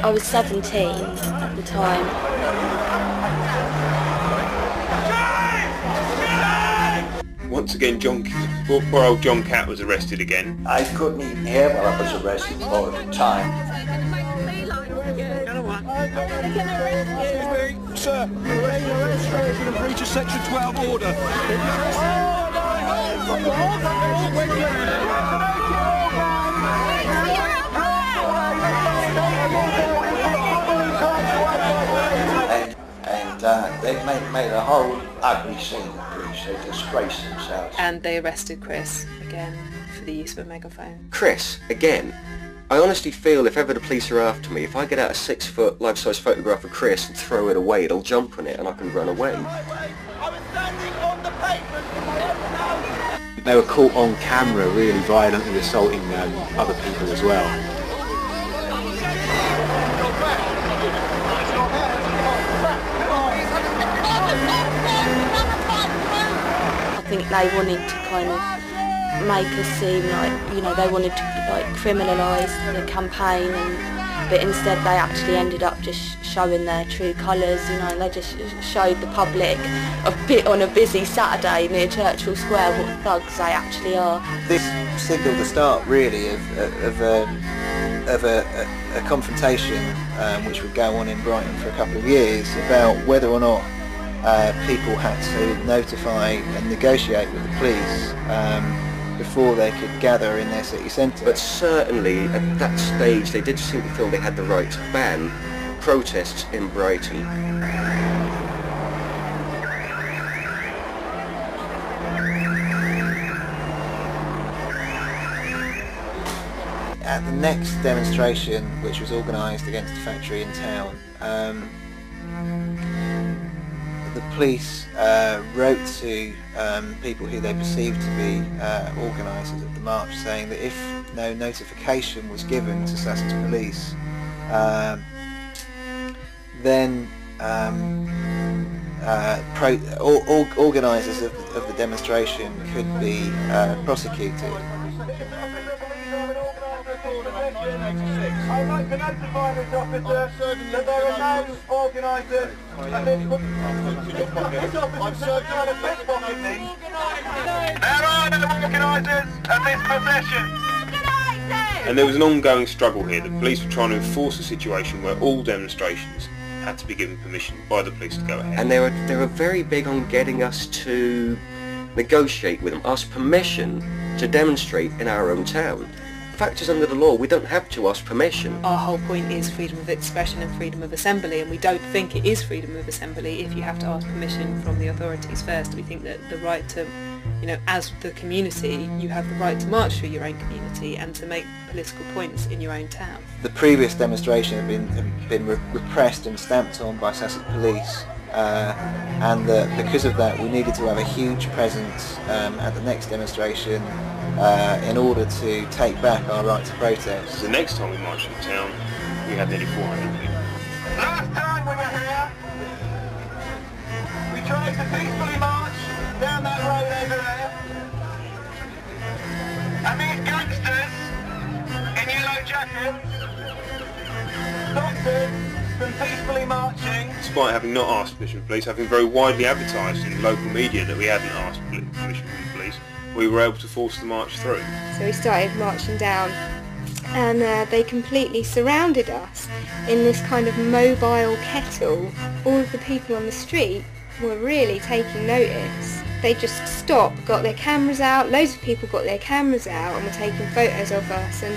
I was 17 at the time. Once again, poor old John Catt was arrested again. I couldn't even hear what I was arrested for at the time. Sir, arrestation of breach of Section 12 order. And they made a whole ugly scene. They disgraced themselves. And they arrested Chris again for the use of a megaphone. Chris, again, I honestly feel if ever the police are after me, if I get out a 6-foot life-size photograph of Chris and throw it away, it'll jump on it and I can run away. They were caught on camera really violently assaulting other people as well. I think they wanted to kind of make us seem like, you know, they wanted to like criminalise the campaign, but instead they actually ended up just showing their true colours, you know, and they just showed the public on a busy Saturday near Churchill Square what thugs they actually are. This signalled the start really of a confrontation which would go on in Brighton for a couple of years about whether or not people had to notify and negotiate with the police before they could gather in their city centre. But certainly at that stage they did seem to feel they had the right to ban protests in Brighton. At the next demonstration, which was organised against a factory in town, the police wrote to people who they perceived to be organisers of the march, saying that if no notification was given to Sussex Police, then organisers of the demonstration could be prosecuted. I'd like to notify this officer that there are no organisers of this officer trying to pickpocket me. There are no organisers of this procession. And there was an ongoing struggle here. The police were trying to enforce a situation where all demonstrations had to be given permission by the police to go ahead. And they were very big on getting us to negotiate with them, ask permission to demonstrate in our own town. The fact is, under the law, we don't have to ask permission. Our whole point is freedom of expression and freedom of assembly, and we don't think it is freedom of assembly if you have to ask permission from the authorities first. We think that the right to, you know, as the community, you have the right to march through your own community and to make political points in your own town. The previous demonstration had been repressed and stamped on by Sussex Police, and that because of that we needed to have a huge presence at the next demonstration in order to take back our right to protest. The next time we marched in town, we had nearly 400 people. Last time we were here, we tried to peacefully march down that road over there. And these gangsters in yellow jackets stopped us from peacefully marching. Despite having not asked permission from the police, having very widely advertised in local media that we hadn't asked permission from the police, we were able to force the march through. So we started marching down, and they completely surrounded us in this kind of mobile kettle. All of the people on the street were really taking notice. They just stopped, got their cameras out, loads of people got their cameras out and were taking photos of us, and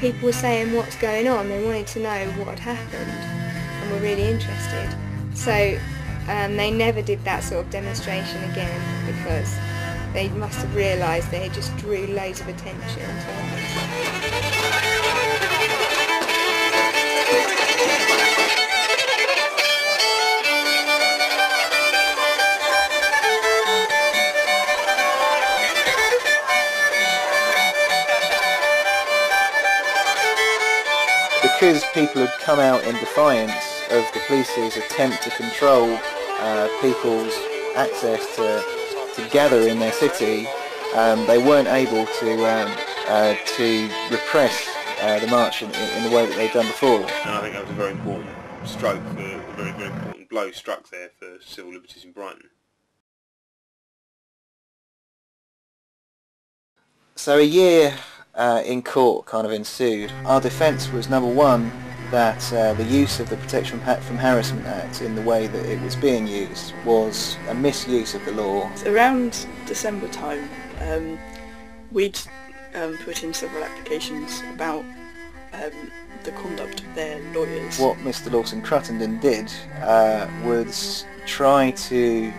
people were saying what's going on. They wanted to know what had happened and were really interested. So they never did that sort of demonstration again, because they must have realised they just drew loads of attention to us. Because people had come out in defiance of the police's attempt to control people's access to gather in their city, they weren't able to repress the march in the way that they'd done before. And I think that was a very important stroke, a very, very important blow struck there for civil liberties in Brighton. So a year in court kind of ensued. Our defence was, number one, that the use of the Protection from Harassment Act in the way that it was being used was a misuse of the law. Around December time, we'd put in several applications about the conduct of their lawyers. What Mr. Lawson-Cruttenden did was try to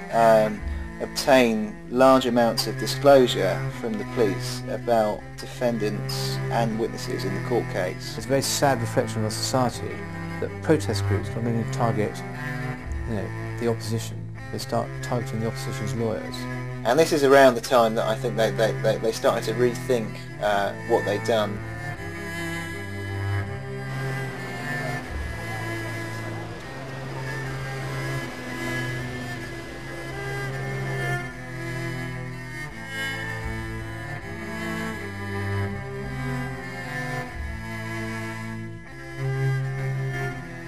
obtain large amounts of disclosure from the police about defendants and witnesses in the court case. It's a very sad reflection on our society that protest groups not only target the opposition, they start targeting the opposition's lawyers. And this is around the time that I think they started to rethink what they'd done.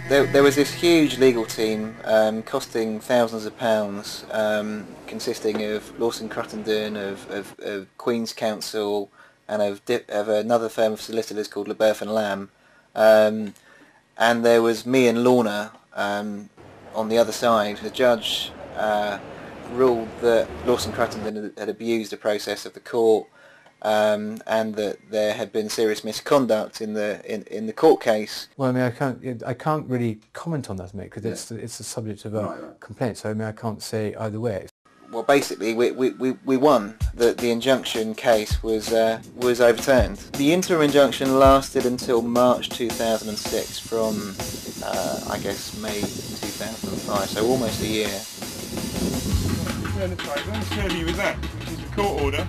There was this huge legal team costing thousands of pounds, consisting of Lawson-Cruttenden, of Queen's Counsel, and of another firm of solicitors called LeBeuf and Lamb. And there was me and Lorna on the other side. The judge ruled that Lawson-Cruttenden had abused the process of the court, and that there had been serious misconduct in the court case. Well, I mean, I can't really comment on that, mate, because it's the subject of a complaint. So I mean, I can't say either way. Well, basically, we won. The injunction case was overturned. The interim injunction lasted until March 2006, from I guess May 2005, so almost a year. I'm going to serve you with that, which is a court order.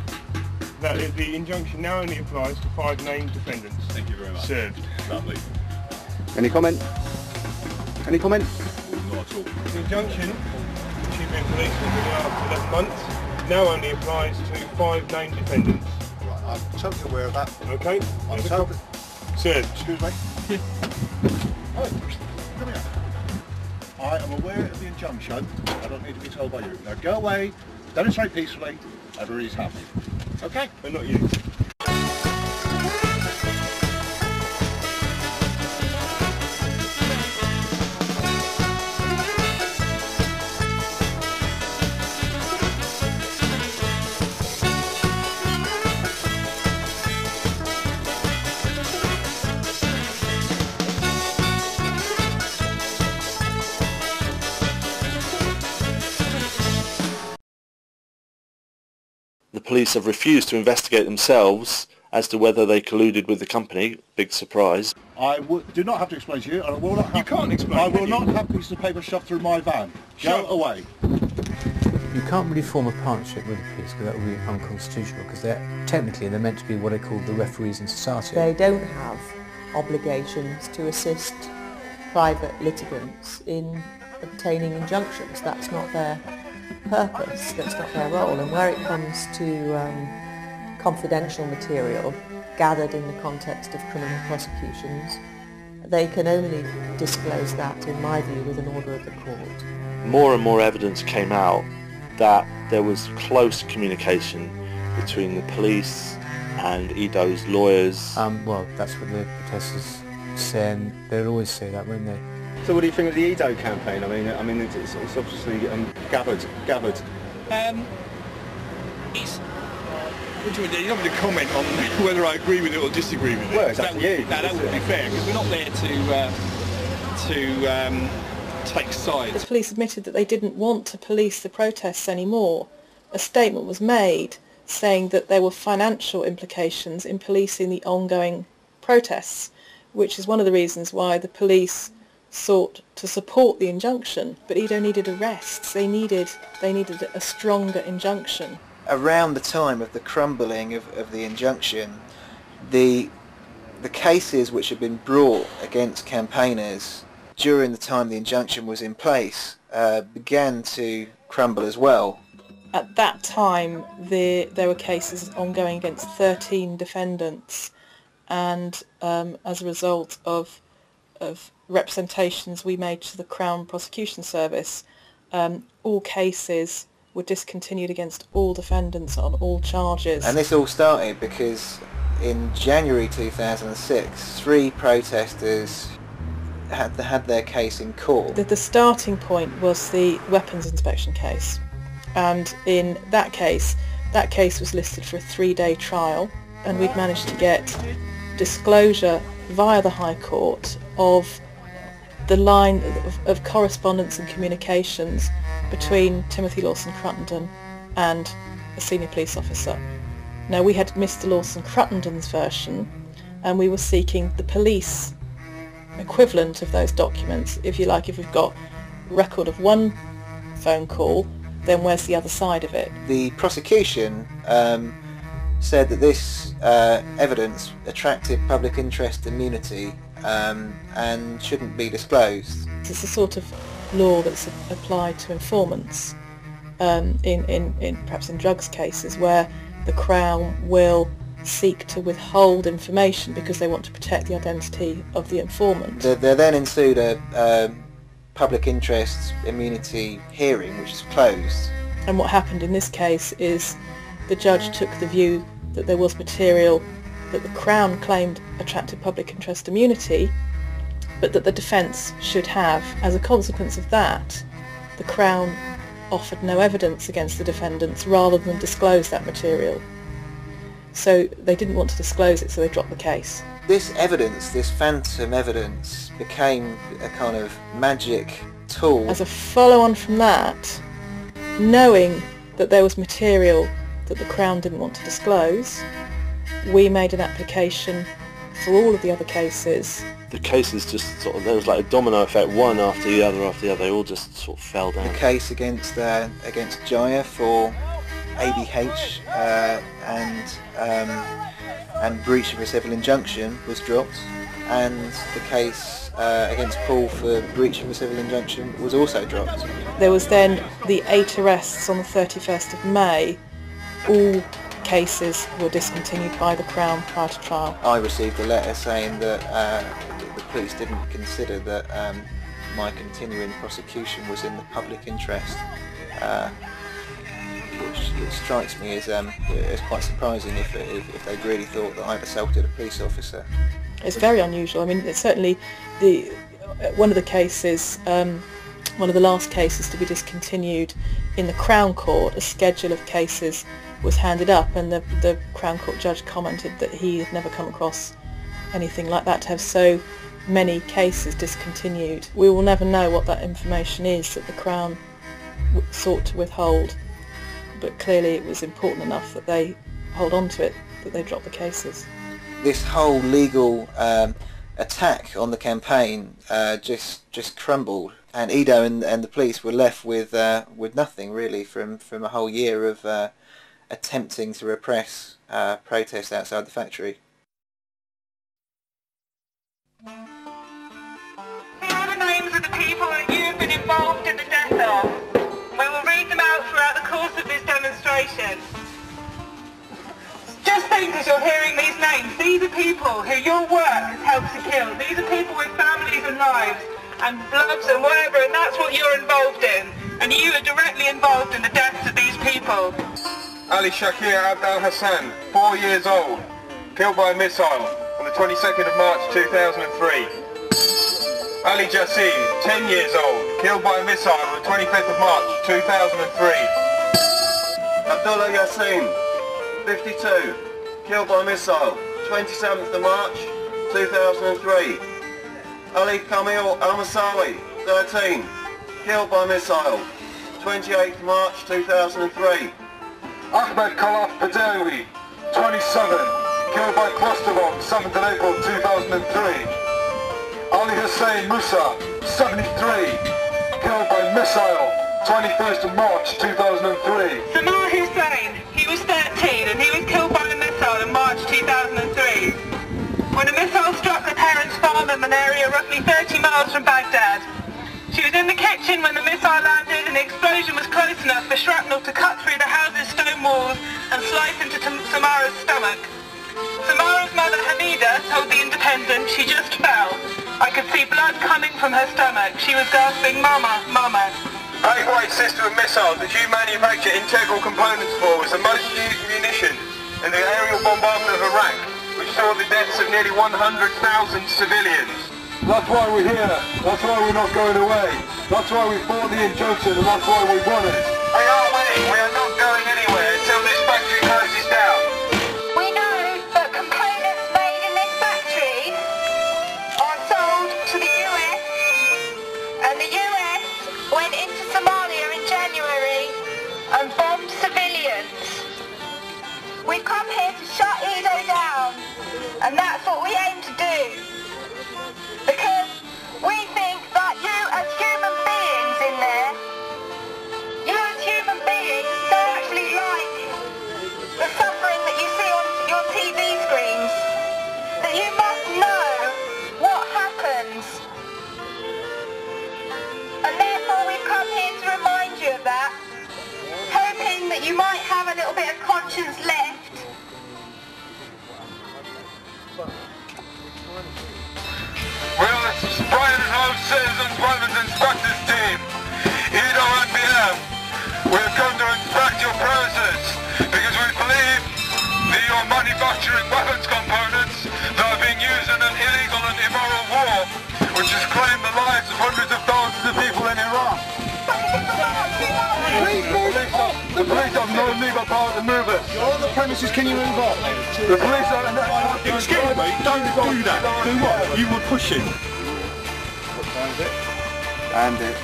That the injunction now only applies to 5 named defendants. Thank you very much. Served. Lovely. Any comment? Any comment? Not at all. The injunction, which you've been released for the last 11 months, now only applies to 5 named defendants. Right, I'm totally aware of that. Okay. I'm totally... Served. Excuse me. Oh, come here. I am aware of the injunction. I don't need to be told by you. Now go away, demonstrate peacefully, everybody's happy. Okay? But not you. The police have refused to investigate themselves as to whether they colluded with the company. Big surprise. I do not have to explain to you, and I will not have... You can't explain, I will not have pieces of paper shoved through my van. Go away. You can't really form a partnership with the police because that would be unconstitutional, because they're meant to be what they call the referees in society. They don't have obligations to assist private litigants in obtaining injunctions. That's not their purpose, that's not their role. And where it comes to confidential material gathered in the context of criminal prosecutions, they can only disclose that, in my view, with an order of the court. More and more evidence came out that there was close communication between the police and Edo's lawyers. Well, that's what the protesters say, and they'll always say that, won't they? So what do you think of the SmashEDO campaign? I mean, it's obviously gathered. What do you mean? You're not going to comment on whether I agree with it or disagree with it. Well, it's up to you. No, that wouldn't be fair, because we're not there to take sides. The police admitted that they didn't want to police the protests anymore. A statement was made saying that there were financial implications in policing the ongoing protests, which is one of the reasons why the police sought to support the injunction. But Edo needed arrests. They needed a stronger injunction. Around the time of the crumbling of the injunction, the cases which had been brought against campaigners during the time the injunction was in place began to crumble as well. At that time, there were cases ongoing against 13 defendants, and as a result of representations we made to the Crown Prosecution Service, all cases were discontinued against all defendants on all charges. And this all started because in January 2006, 3 protesters had their case in court. The starting point was the weapons inspection case, and in that case was listed for a 3-day trial, and we'd managed to get disclosure via the High Court of the line of correspondence and communications between Timothy Lawson-Cruttenden and a senior police officer. Now, we had Mr. Lawson-Cruttenden's version, and we were seeking the police equivalent of those documents. If you like, if we've got record of one phone call, then where's the other side of it? The prosecution said that this evidence attracted public interest immunity and shouldn't be disclosed. It's the sort of law that's applied to informants in perhaps in drugs cases, where the Crown will seek to withhold information because they want to protect the identity of the informant. There then ensued a public interest immunity hearing, which is closed. And what happened in this case is the judge took the view that there was material that the Crown claimed attracted public interest immunity, but that the defence should have. As a consequence of that, the Crown offered no evidence against the defendants rather than disclose that material. So they didn't want to disclose it, so they dropped the case. This evidence, this phantom evidence, became a kind of magic tool. As a follow-on from that, knowing that there was material that the Crown didn't want to disclose, we made an application for all of the other cases. The cases just there was like a domino effect, one after the other, they all just sort of fell down. The case against Jaya for ABH and breach of a civil injunction was dropped, and the case against Paul for breach of a civil injunction was also dropped. There was then the 8 arrests on the 31st of May. All cases were discontinued by the Crown prior to trial. I received a letter saying that the police didn't consider that my continuing prosecution was in the public interest, which strikes me as quite surprising if they'd really thought that I'd assaulted a police officer. It's very unusual. I mean, it's certainly one of the cases, one of the last cases to be discontinued in the Crown Court. A schedule of cases was handed up, and the Crown Court judge commented that he had never come across anything like that, to have so many cases discontinued. We will never know what that information is that the Crown sought to withhold, but clearly it was important enough that they hold on to it. that they drop the cases. This whole legal attack on the campaign just crumbled, and Edo and the police were left with nothing really from a whole year of attempting to repress protests outside the factory. Here are the names of the people that you have been involved in the death of. We will read them out throughout the course of this demonstration. Just think as you're hearing these names, these are people who your work has helped to kill. These are people with families and lives and bloods and whatever, and that's what you're involved in. And you are directly involved in the deaths of these people. Ali Shakir Abdel Hassan, 4 years old, killed by a missile on the 22nd of March 2003. Ali Jassim, 10 years old, killed by a missile on the 25th of March 2003. Abdullah Yassin, 52, killed by missile, 27th of March 2003. Ali Kamil Al-Masawi, 13, killed by missile, 28th March 2003. Ahmed Khalaf Badawi, 27, killed by cluster bomb, 7th of April 2003. Ali Hussein Musa, 73, killed by missile, 21st of March 2003. Samar Hussein, he was 13 and he was killed by a missile in March 2003. When a missile struck the parents' farm in an area roughly 30 miles from Baghdad. She was in the kitchen when the missile landed and the explosion was close enough for shrapnel to cut through the house's stone walls and slice into Samara's stomach. Samara's mother Hamida told The Independent she just fell. I could see blood coming from her stomach. She was gasping, "Mama, Mama." A lightweight system of missiles that you manufacture integral components for was the most used munition in the aerial bombardment of Iraq, which saw the deaths of nearly 100,000 civilians. That's why we're here. That's why we're not going away. That's why we fought the injunction and that's why we won it. We are winning. We are not going anywhere until this factory closes down. We know that components made in this factory are sold to the US, and the US went into Somalia in January and bombed civilians. We've come here to shut Edo down, and that's what we aim to do. Because we think that you as human beings in there, you as human beings don't actually like the suffering that you see on your TV screens. That you must know what happens. And therefore we've come here to remind you of that, hoping that you might have a little bit of conscience left. We are the Brian and Home Citizens Weapons Inspectors Team, Edo and BM. We have come to inspect your premises because we believe that you are manufacturing weapons components that are being used in an illegal and immoral war, which has claimed the lives of hundreds of thousands of people in Iraq. The police have no legal power to move us. You're on the premises, can you move on? The police are... Excuse me, don't do that. Do what? You were pushing. And it.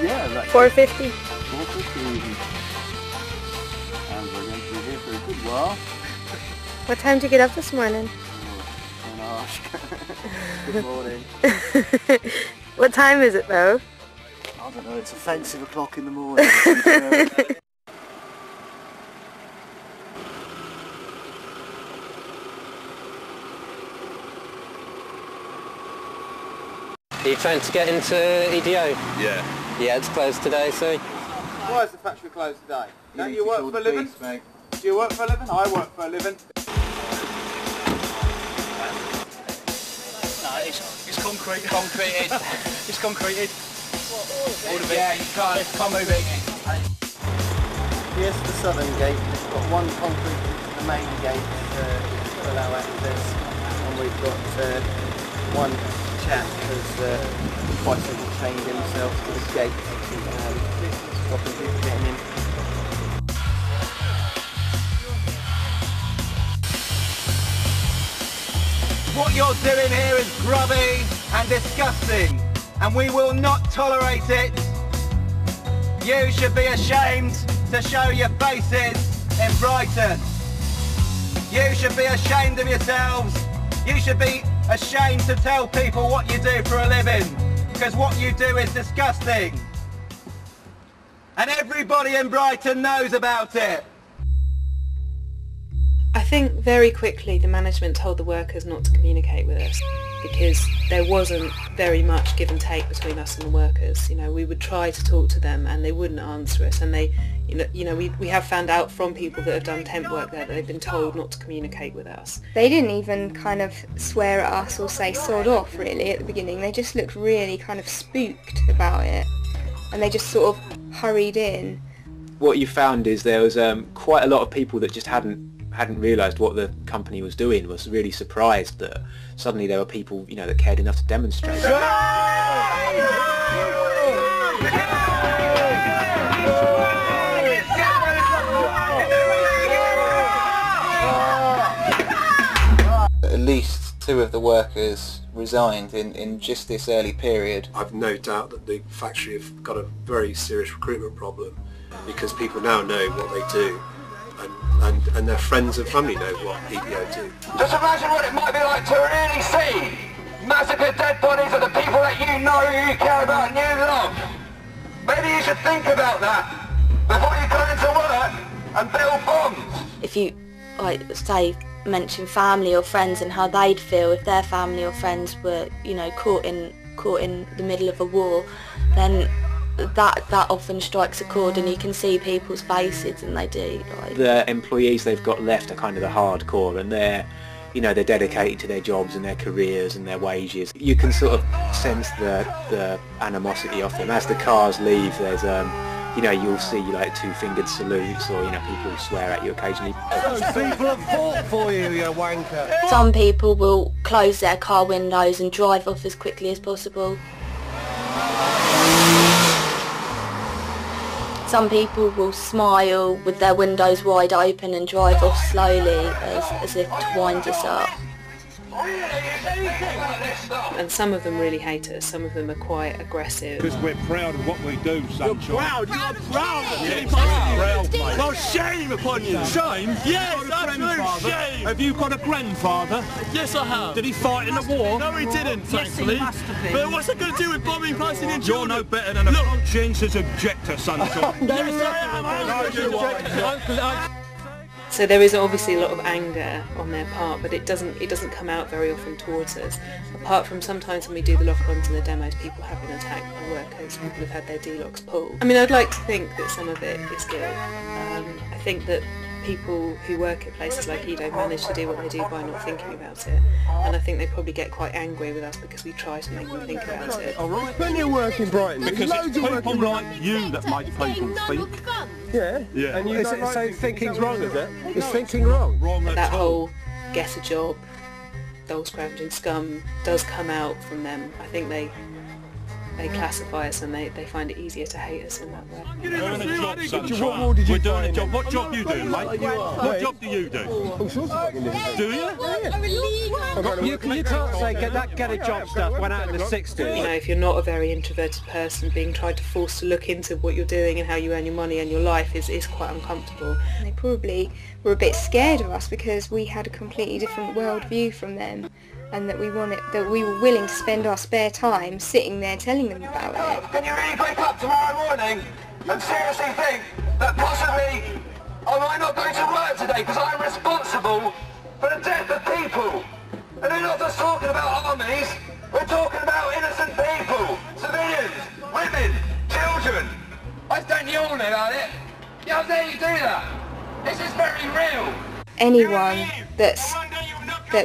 Yeah, that's 450. 450. And we're going to be here for a good while. What time did you get up this morning? Don't ask. Good morning. What time is it though? I don't know, it's offensive o'clock in the morning. Are you trying to get into EDO? Yeah. Yeah, it's closed today, so... Why is the factory closed today? Don't you work for a living? Do you work for a living? I work for a living. No, it's concrete. Concreted. It's concreted. All of it. Yeah, you can't move it. Here's the southern gate. We've got one concrete into the main gate to allow access, and we've got one chap who's bicycle chained himself to the gate, stopping people getting in. What you're doing here is grubby and disgusting, and we will not tolerate it. You should be ashamed to show your faces in Brighton. You should be ashamed of yourselves. You should be ashamed to tell people what you do for a living, because what you do is disgusting. And everybody in Brighton knows about it. I think very quickly the management told the workers not to communicate with us because there wasn't very much give and take between us and the workers. You know, we would try to talk to them and they wouldn't answer us, and they, we have found out from people that have done temp work there that they've been told not to communicate with us. They didn't even kind of swear at us or say sod off really at the beginning. They just looked really kind of spooked about it, and they just sort of hurried in. What you found is there was quite a lot of people that just hadn't realised what the company was doing, was really surprised that suddenly there were people, that cared enough to demonstrate. At least 2 of the workers resigned in just this early period. I've no doubt that the factory have got a very serious recruitment problem because people now know what they do. And their friends and family know what PBO do. Just imagine what it might be like to really see massacred dead bodies of the people that you know, you care about and you love. Maybe you should think about that before you go into work and build bombs. If you, say, mention family or friends and how they'd feel if their family or friends were, caught in the middle of a war, then that often strikes a chord, and you can see people's faces, and they do. The employees they've got left are kind of the hardcore, and they're dedicated to their jobs and their careers and their wages. You can sort of sense the animosity of them. As the cars leave, there's you'll see 2-fingered salutes, or people swear at you occasionally. Those people have fought for you, you wanker. Some people will close their car windows and drive off as quickly as possible. Some people will smile with their windows wide open and drive off slowly as if to wind us up. And some of them really hate us, some of them are quite aggressive. Because we're proud of what we do, sunshine. You're proud of it. Proud, mate. Well, shame upon you. Shame? Yes, absolute shame. Have you got a grandfather? Yes, I have. Did he fight in the war? No, he didn't, thankfully. Yes, he must have been. But what's it going to do with bombing places in You're no better than a conscientious objector, sunshine. So there is obviously a lot of anger on their part, but it doesn't come out very often towards us. Apart from sometimes when we do the lock-ons and the demos, people have been attacked by workers, people have had their D-locks pulled. I mean, I'd like to think that some of it is guilt. I think that people who work at places like EDO manage to do what they do by not thinking about it, and I think they probably get quite angry with us because we try to make them think about it. Alright, plenty of work in Brighton. Because it's people like you that make people think. Yeah? Yeah. And you so thinking's wrong, is it? Is thinking wrong? That whole get a job, dole scrounging scum does come out from them. I think they classify us and they find it easier to hate us in that way. We're in a job, sunshine. We're doing a job. What job do you do, mate? What job do you do? All sorts of fucking different. Do you? You can't say get a job stuff went out in the 60s. If you're not a very introverted person, being tried to force to look into what you're doing and how you earn your money and your life is quite uncomfortable. They probably were a bit scared of us because we had a completely different worldview from them, and that we were willing to spend our spare time sitting there telling them about it. Can you really wake up tomorrow morning and seriously think that possibly I might not go to work today because I'm responsible for the death of people? And we're not just talking about armies, we're talking about innocent people, civilians, women, children. Don't you all know about it? How dare you do that? This is very real. Anyone that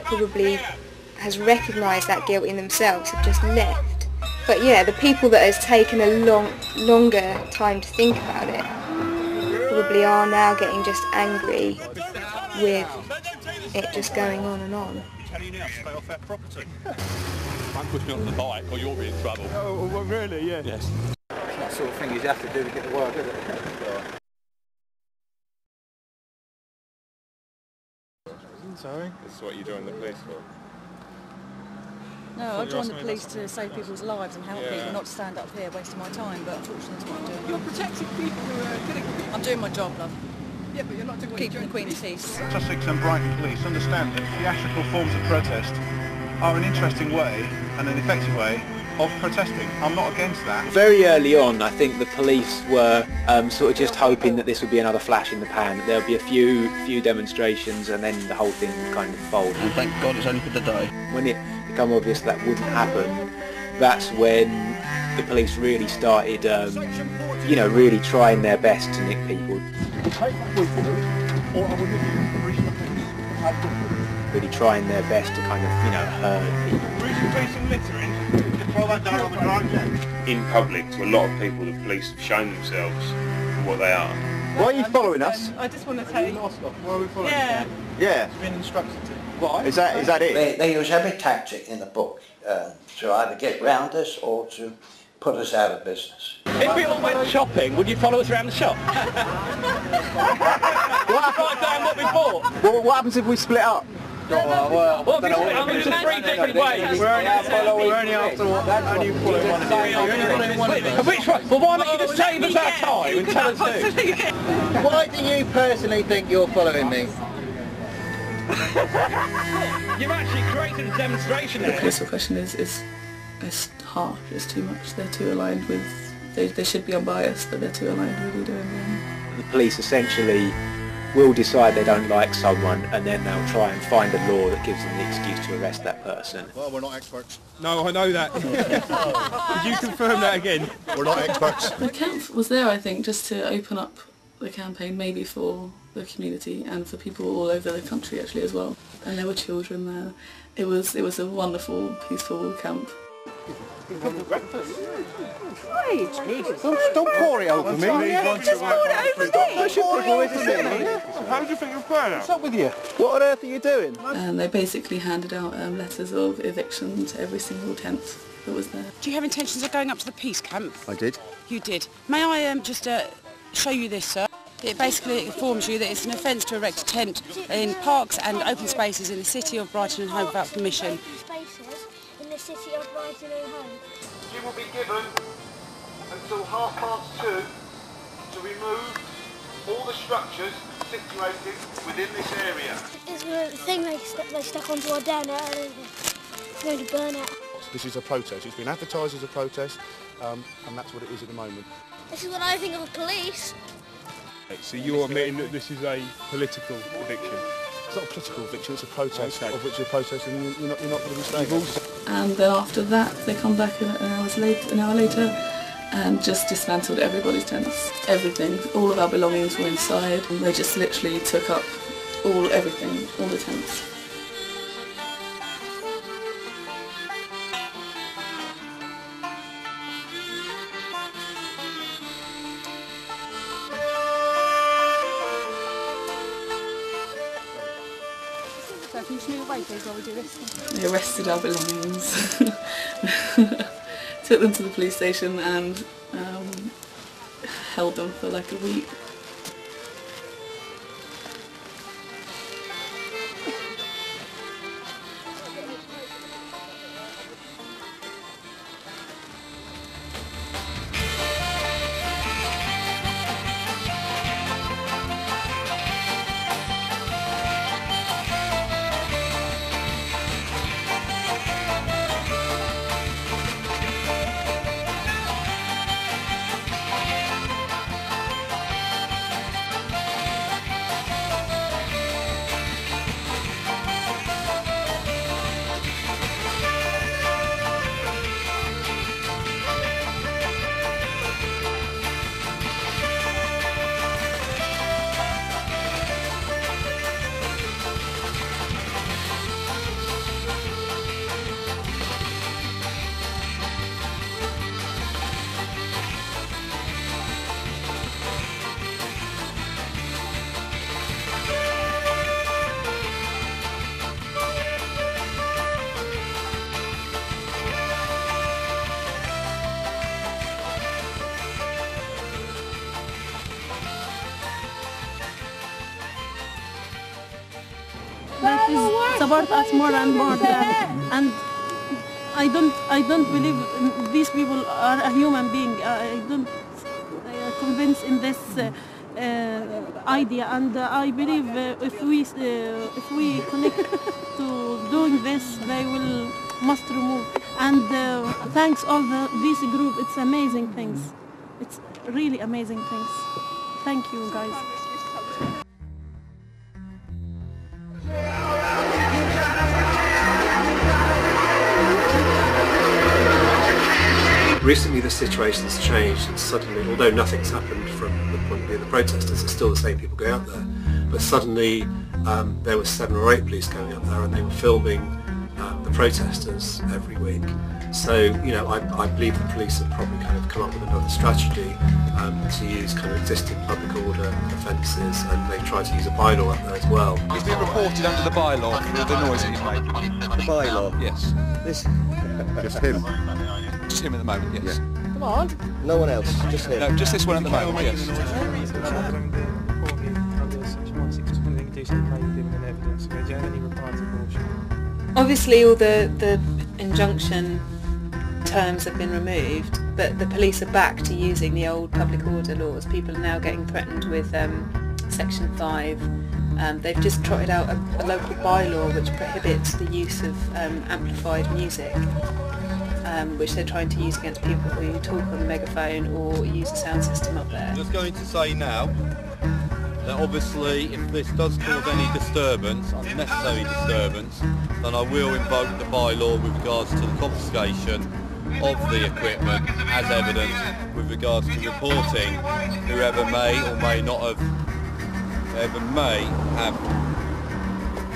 probably has recognised that guilt in themselves have just left. But yeah, the people that has taken a longer time to think about it probably are now getting just angry with it just going on and on. Don't push me onto the bike or you'll be in trouble. Oh, well, really? Yeah. Yes. It's that sort of thing you have to do to get to work, isn't it? Sorry? This is what you joined the police for? No, I joined the police to save people's lives and help people, not to stand up here wasting my time, but unfortunately that's what I'm doing. You're protecting people who are killing people. I'm doing my job, love. keeping the Queen's peace. Sussex and Brighton police understand that theatrical forms of protest are an interesting way and an effective way of protesting. I'm not against that. Very early on, I think the police were sort of just hoping that this would be another flash in the pan. There'll be a few demonstrations and then the whole thing would kind of fold. And thank God it's only for the day. When it became obvious that wouldn't happen, that's when the police really started, you know, really trying their best to nick people. Really trying their best to kind of, you know, hurt people. In public, to a lot of people, the police have shown themselves for what they are. Why are you following us? I just want to tell you. Why are we following Yeah. Yeah. It's been instructed to. Why? Is that it? They use every tactic in the book to either get round us or to put us out of business. If we all went shopping, would you follow us around the shop? Write down what we bought. Well, what happens if we split up? Well, there's three different ways. We're only after one. Which one? Well, why don't you just save us our time and tell us who? Why do you personally think you're following me? You've actually created a demonstration The there. political question is harsh, it's too much. They're too aligned with, they should be unbiased, but they're too aligned with Edo in the end. The police essentially will decide they don't like someone and then they'll try and find a law that gives them the excuse to arrest that person. Well, we're not experts. No, I know that. Could you confirm that again? We're not experts. The camp was there, I think, just to open up the campaign, maybe for the community and for people all over the country actually as well. And there were children there. It was a wonderful, peaceful camp. Don't pour it over me. Just pour it over me. How do you think you're playing What's up with you? What on earth are you doing? And they basically handed out letters of eviction to every single tent that was there. Do you have intentions of going up to the peace camp? I did. You did. May I just show you this, sir? It basically informs you that it's an offence to erect a tent in parks and open spaces in the city of Brighton and Hove without permission. Spaces in the city of Brighton and Hove. You will be given until 2:30 to remove all the structures situated within this area. It's the thing they stuck onto our den and it's going to burn out. This is a protest. It's been advertised as a protest, and that's what it is at the moment. This is what I think of the police. So you're admitting that this is a political eviction? It's not a political eviction, it's a protest, of which you're protesting and you're not going to be staying. And then after that they come back an hour later and just dismantled everybody's tents. Everything, all of our belongings were inside and they just literally took up everything, all the tents. So can you just move away please while we do this? They arrested our belongings, took them to the police station and held them for like a week. Support us more and more, and I don't believe these people are a human being. I don't convince in this idea, and I believe if we connect to doing this, they must remove. And thanks all this group. It's amazing things. It's really amazing things. Thank you, guys. Recently the situation's changed, and suddenly, although nothing's happened from the point of view of the protesters, it's still the same people going out there, but suddenly there were 7 or 8 police going out there and they were filming the protesters every week. So, you know, I believe the police have probably kind of come up with another strategy to use kind of existing public order offences, and they try to use a bylaw up there as well. He's been reported under the bylaw for the noise that he's made. The bylaw? Yes. This? Just him? Just him at the moment, yes. Yeah. Come on. No one else, just him? No, just this one at the moment, yes. Obviously all the injunction terms have been removed, but the police are back to using the old public order laws. People are now getting threatened with Section 5. They've just trotted out a local bylaw which prohibits the use of amplified music, which they're trying to use against people who talk on the megaphone or use a sound system up there. I'm just going to say now that obviously if this does cause any disturbance, unnecessary disturbance, then I will invoke the bylaw with regards to the confiscation of the equipment as evidence with regards to reporting whoever may or may not have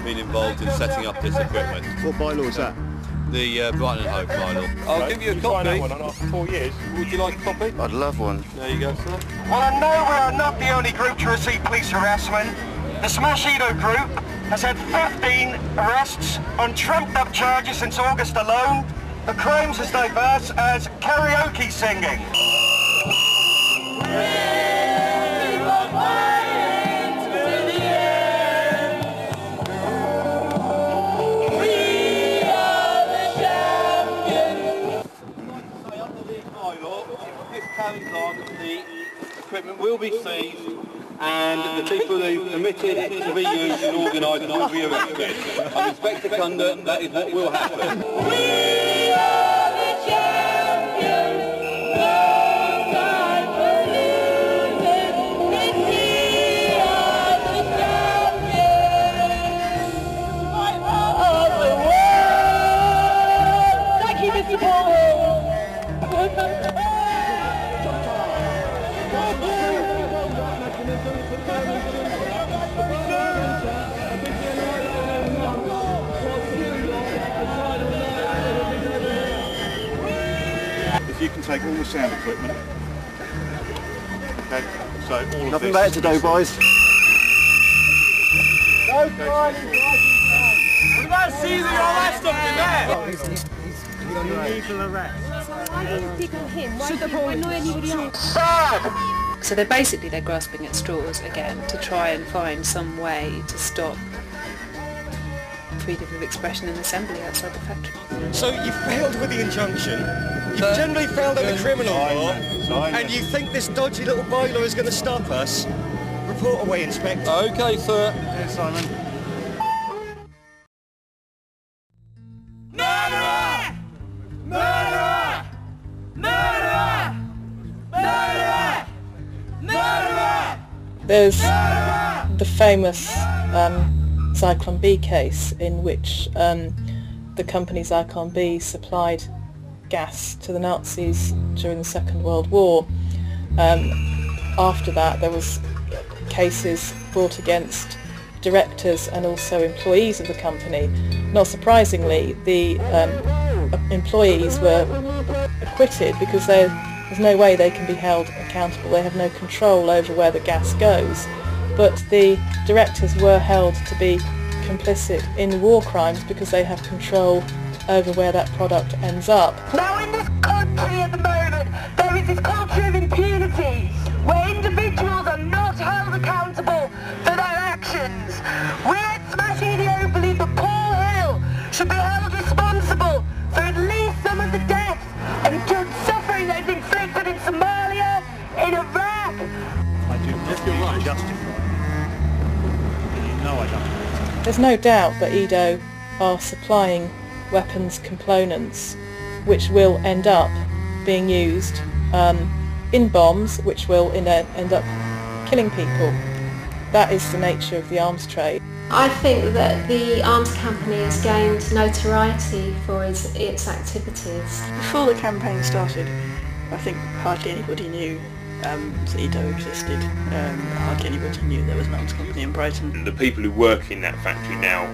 been involved in setting up this equipment. What bylaw is that? The Brighton and Hove bylaw. I'll give you a copy. That one after 4 years. Would you like a copy? I'd love one. There you go, sir. Well, I know we are not the only group to receive police harassment. The SmashEDO group has had 15 arrests on trumped-up charges since August alone. The crimes as diverse as karaoke singing. The equipment will be seized and the people who permitted it to be used and organised will be arrested. And Inspector Conduct, that is what will happen. We are the champions, no time for losing, and we are the champions of the world. Thank you, Mr. Paul. If you can take all the sound equipment. Okay, so all of Nothing this. better to do, boys. No crime. What about seizing all that stuff in there? He's on illegal arrest. So why do you pick on him? Why not anybody else? So they're grasping at straws again to try and find some way to stop freedom of expression and assembly outside the factory. So you've failed with the injunction, you've generally failed at the criminal law, and you think this dodgy little bylaw is going to stop us? Report away, Inspector. Okay, sir. Yes, Simon. Murderer! Murderer! Murderer! Murderer! Murderer! There's the famous Zyklon B case in which the company Zyklon B supplied gas to the Nazis during the Second World War. After that there was cases brought against directors and also employees of the company. Not surprisingly, the employees were acquitted because there's no way they can be held accountable. They have no control over where the gas goes. But the directors were held to be complicit in war crimes because they have control over where that product ends up. Now in this country at the moment, there is this culture of impunity, where individuals are not held accountable for their actions. We at SmashEDO believe that Paul Hill should be held responsible for at least some of the deaths and suffering that is inflicted in Somalia, in Iraq. If you're right. justify it. You know I don't. There's no doubt that EDO are supplying weapons components which will end up being used in bombs, which will end up killing people. That is the nature of the arms trade. I think that the arms company has gained notoriety for its activities. Before the campaign started, I think hardly anybody knew that SmashEDO existed. Hardly anybody knew there was an arms company in Brighton. The people who work in that factory now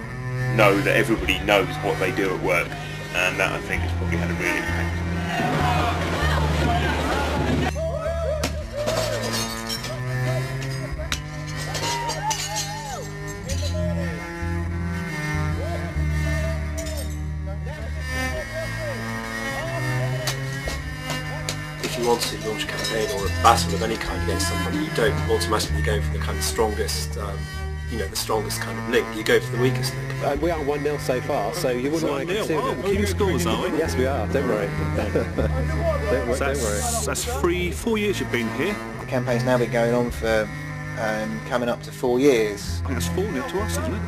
know that everybody knows what they do at work, and that I think has probably had a real impact. If you want to launch a campaign or a battle of any kind against somebody, you don't automatically go for the kind of strongest, the strongest kind of link. You go for the weakest link. We are 1-0 so far, so you wouldn't want to consider it. Keeping scores, are we? Yes, we are. Don't worry. don't worry. That's 4 years you've been here. The campaign's now been going on for coming up to 4 years. I think that's 4 new to us, isn't it?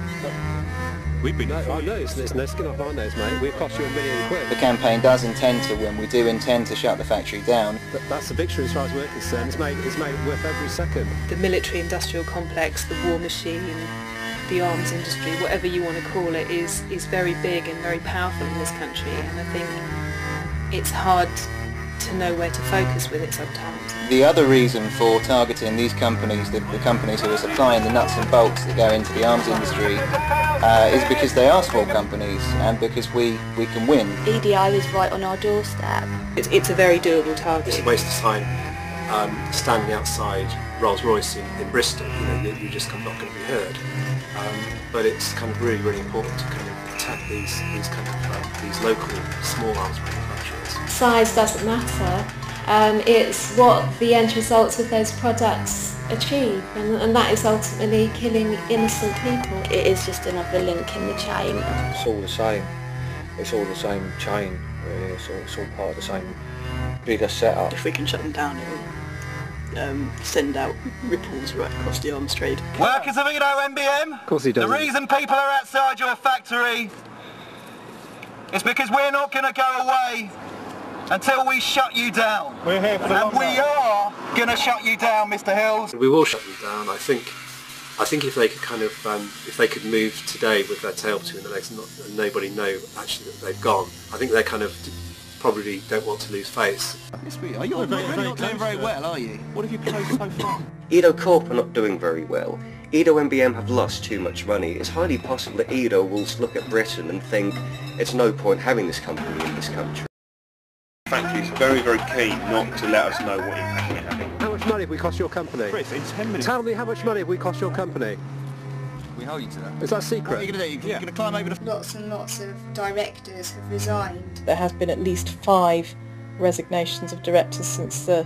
We've been no skin off our nose, mate. We've cost you £1 million. The campaign does intend to win. We do intend to shut the factory down. That's a victory as far as we're concerned. It's made it worth every second. The military-industrial complex, the war machine, the arms industry, whatever you want to call it, is very big and very powerful in this country, and I think it's hard to know where to focus with it sometimes. The other reason for targeting these companies, the companies who are supplying the nuts and bolts that go into the arms industry, is because they are small companies and because we can win. EDO is right on our doorstep. It's a very doable target. It's a waste of time standing outside Rolls-Royce in Bristol. You're just not going to be heard. But it's kind of really important to kind of attack these local small arms manufacturers. Size doesn't matter. It's what the end results of those products achieve, and that is ultimately killing innocent people. It is just another link in the chain. It's all the same. It's all the same chain, really. It's all part of the same bigger setup. If we can shut them down, it will send out ripples right across the arms trade. Workers of EDO MBM, of course he does. The reason people are outside your factory is because we're not going to go away until we shut you down. We're here for the long run. And we are going to shut you down, Mr. Hills. We will shut them down. I think if they could kind of, if they could move today with their tail between their legs and nobody know actually that they've gone, I think they kind of probably don't want to lose face. Yes, we are. You're not doing very well, are you? What have you closed so far? EDO Corp are not doing very well. EDO MBM have lost too much money. It's highly possible that EDO will look at Britain and think it's no point having this company in this country. The factory is very, very keen not to let us know what impact it having. How much money have we cost your company? Chris, in 10 minutes. Tell me how much money have we cost your company? We hold you to that. Is that secret? What are you going to do? You're going to climb over the... Lots and lots of directors have resigned. There has been at least 5 resignations of directors since the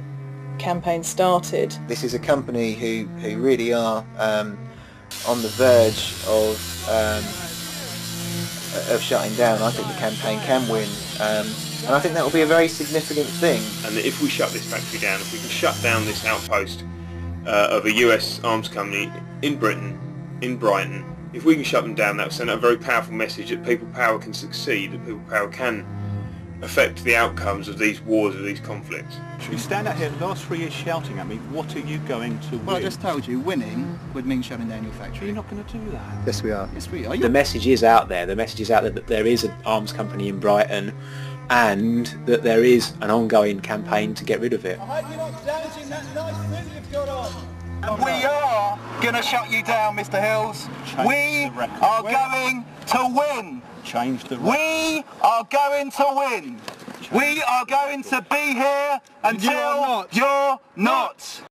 campaign started. This is a company who really are on the verge of shutting down. I think the campaign can win. And I think that will be a very significant thing. And if we shut this factory down, if we can shut down this outpost of a US arms company in Britain, in Brighton, if we can shut them down, that will send out a very powerful message that people power can succeed, that people power can affect the outcomes of these wars, of these conflicts. You stand out here the last 3 years shouting at me, what are you going to win? Well, I just told you, winning would mean shutting down your factory. You're not going to do that. Yes, we are. Yes, we are. The message is out there. The message is out there that there is an arms company in Brighton and that there is an ongoing campaign to get rid of it. I hope you're not damaging that nice thing you've got on. And we are going to shut you down, Mr. Hills. We are going to win. Change the record. We are going to win. We are going to be here until you're not.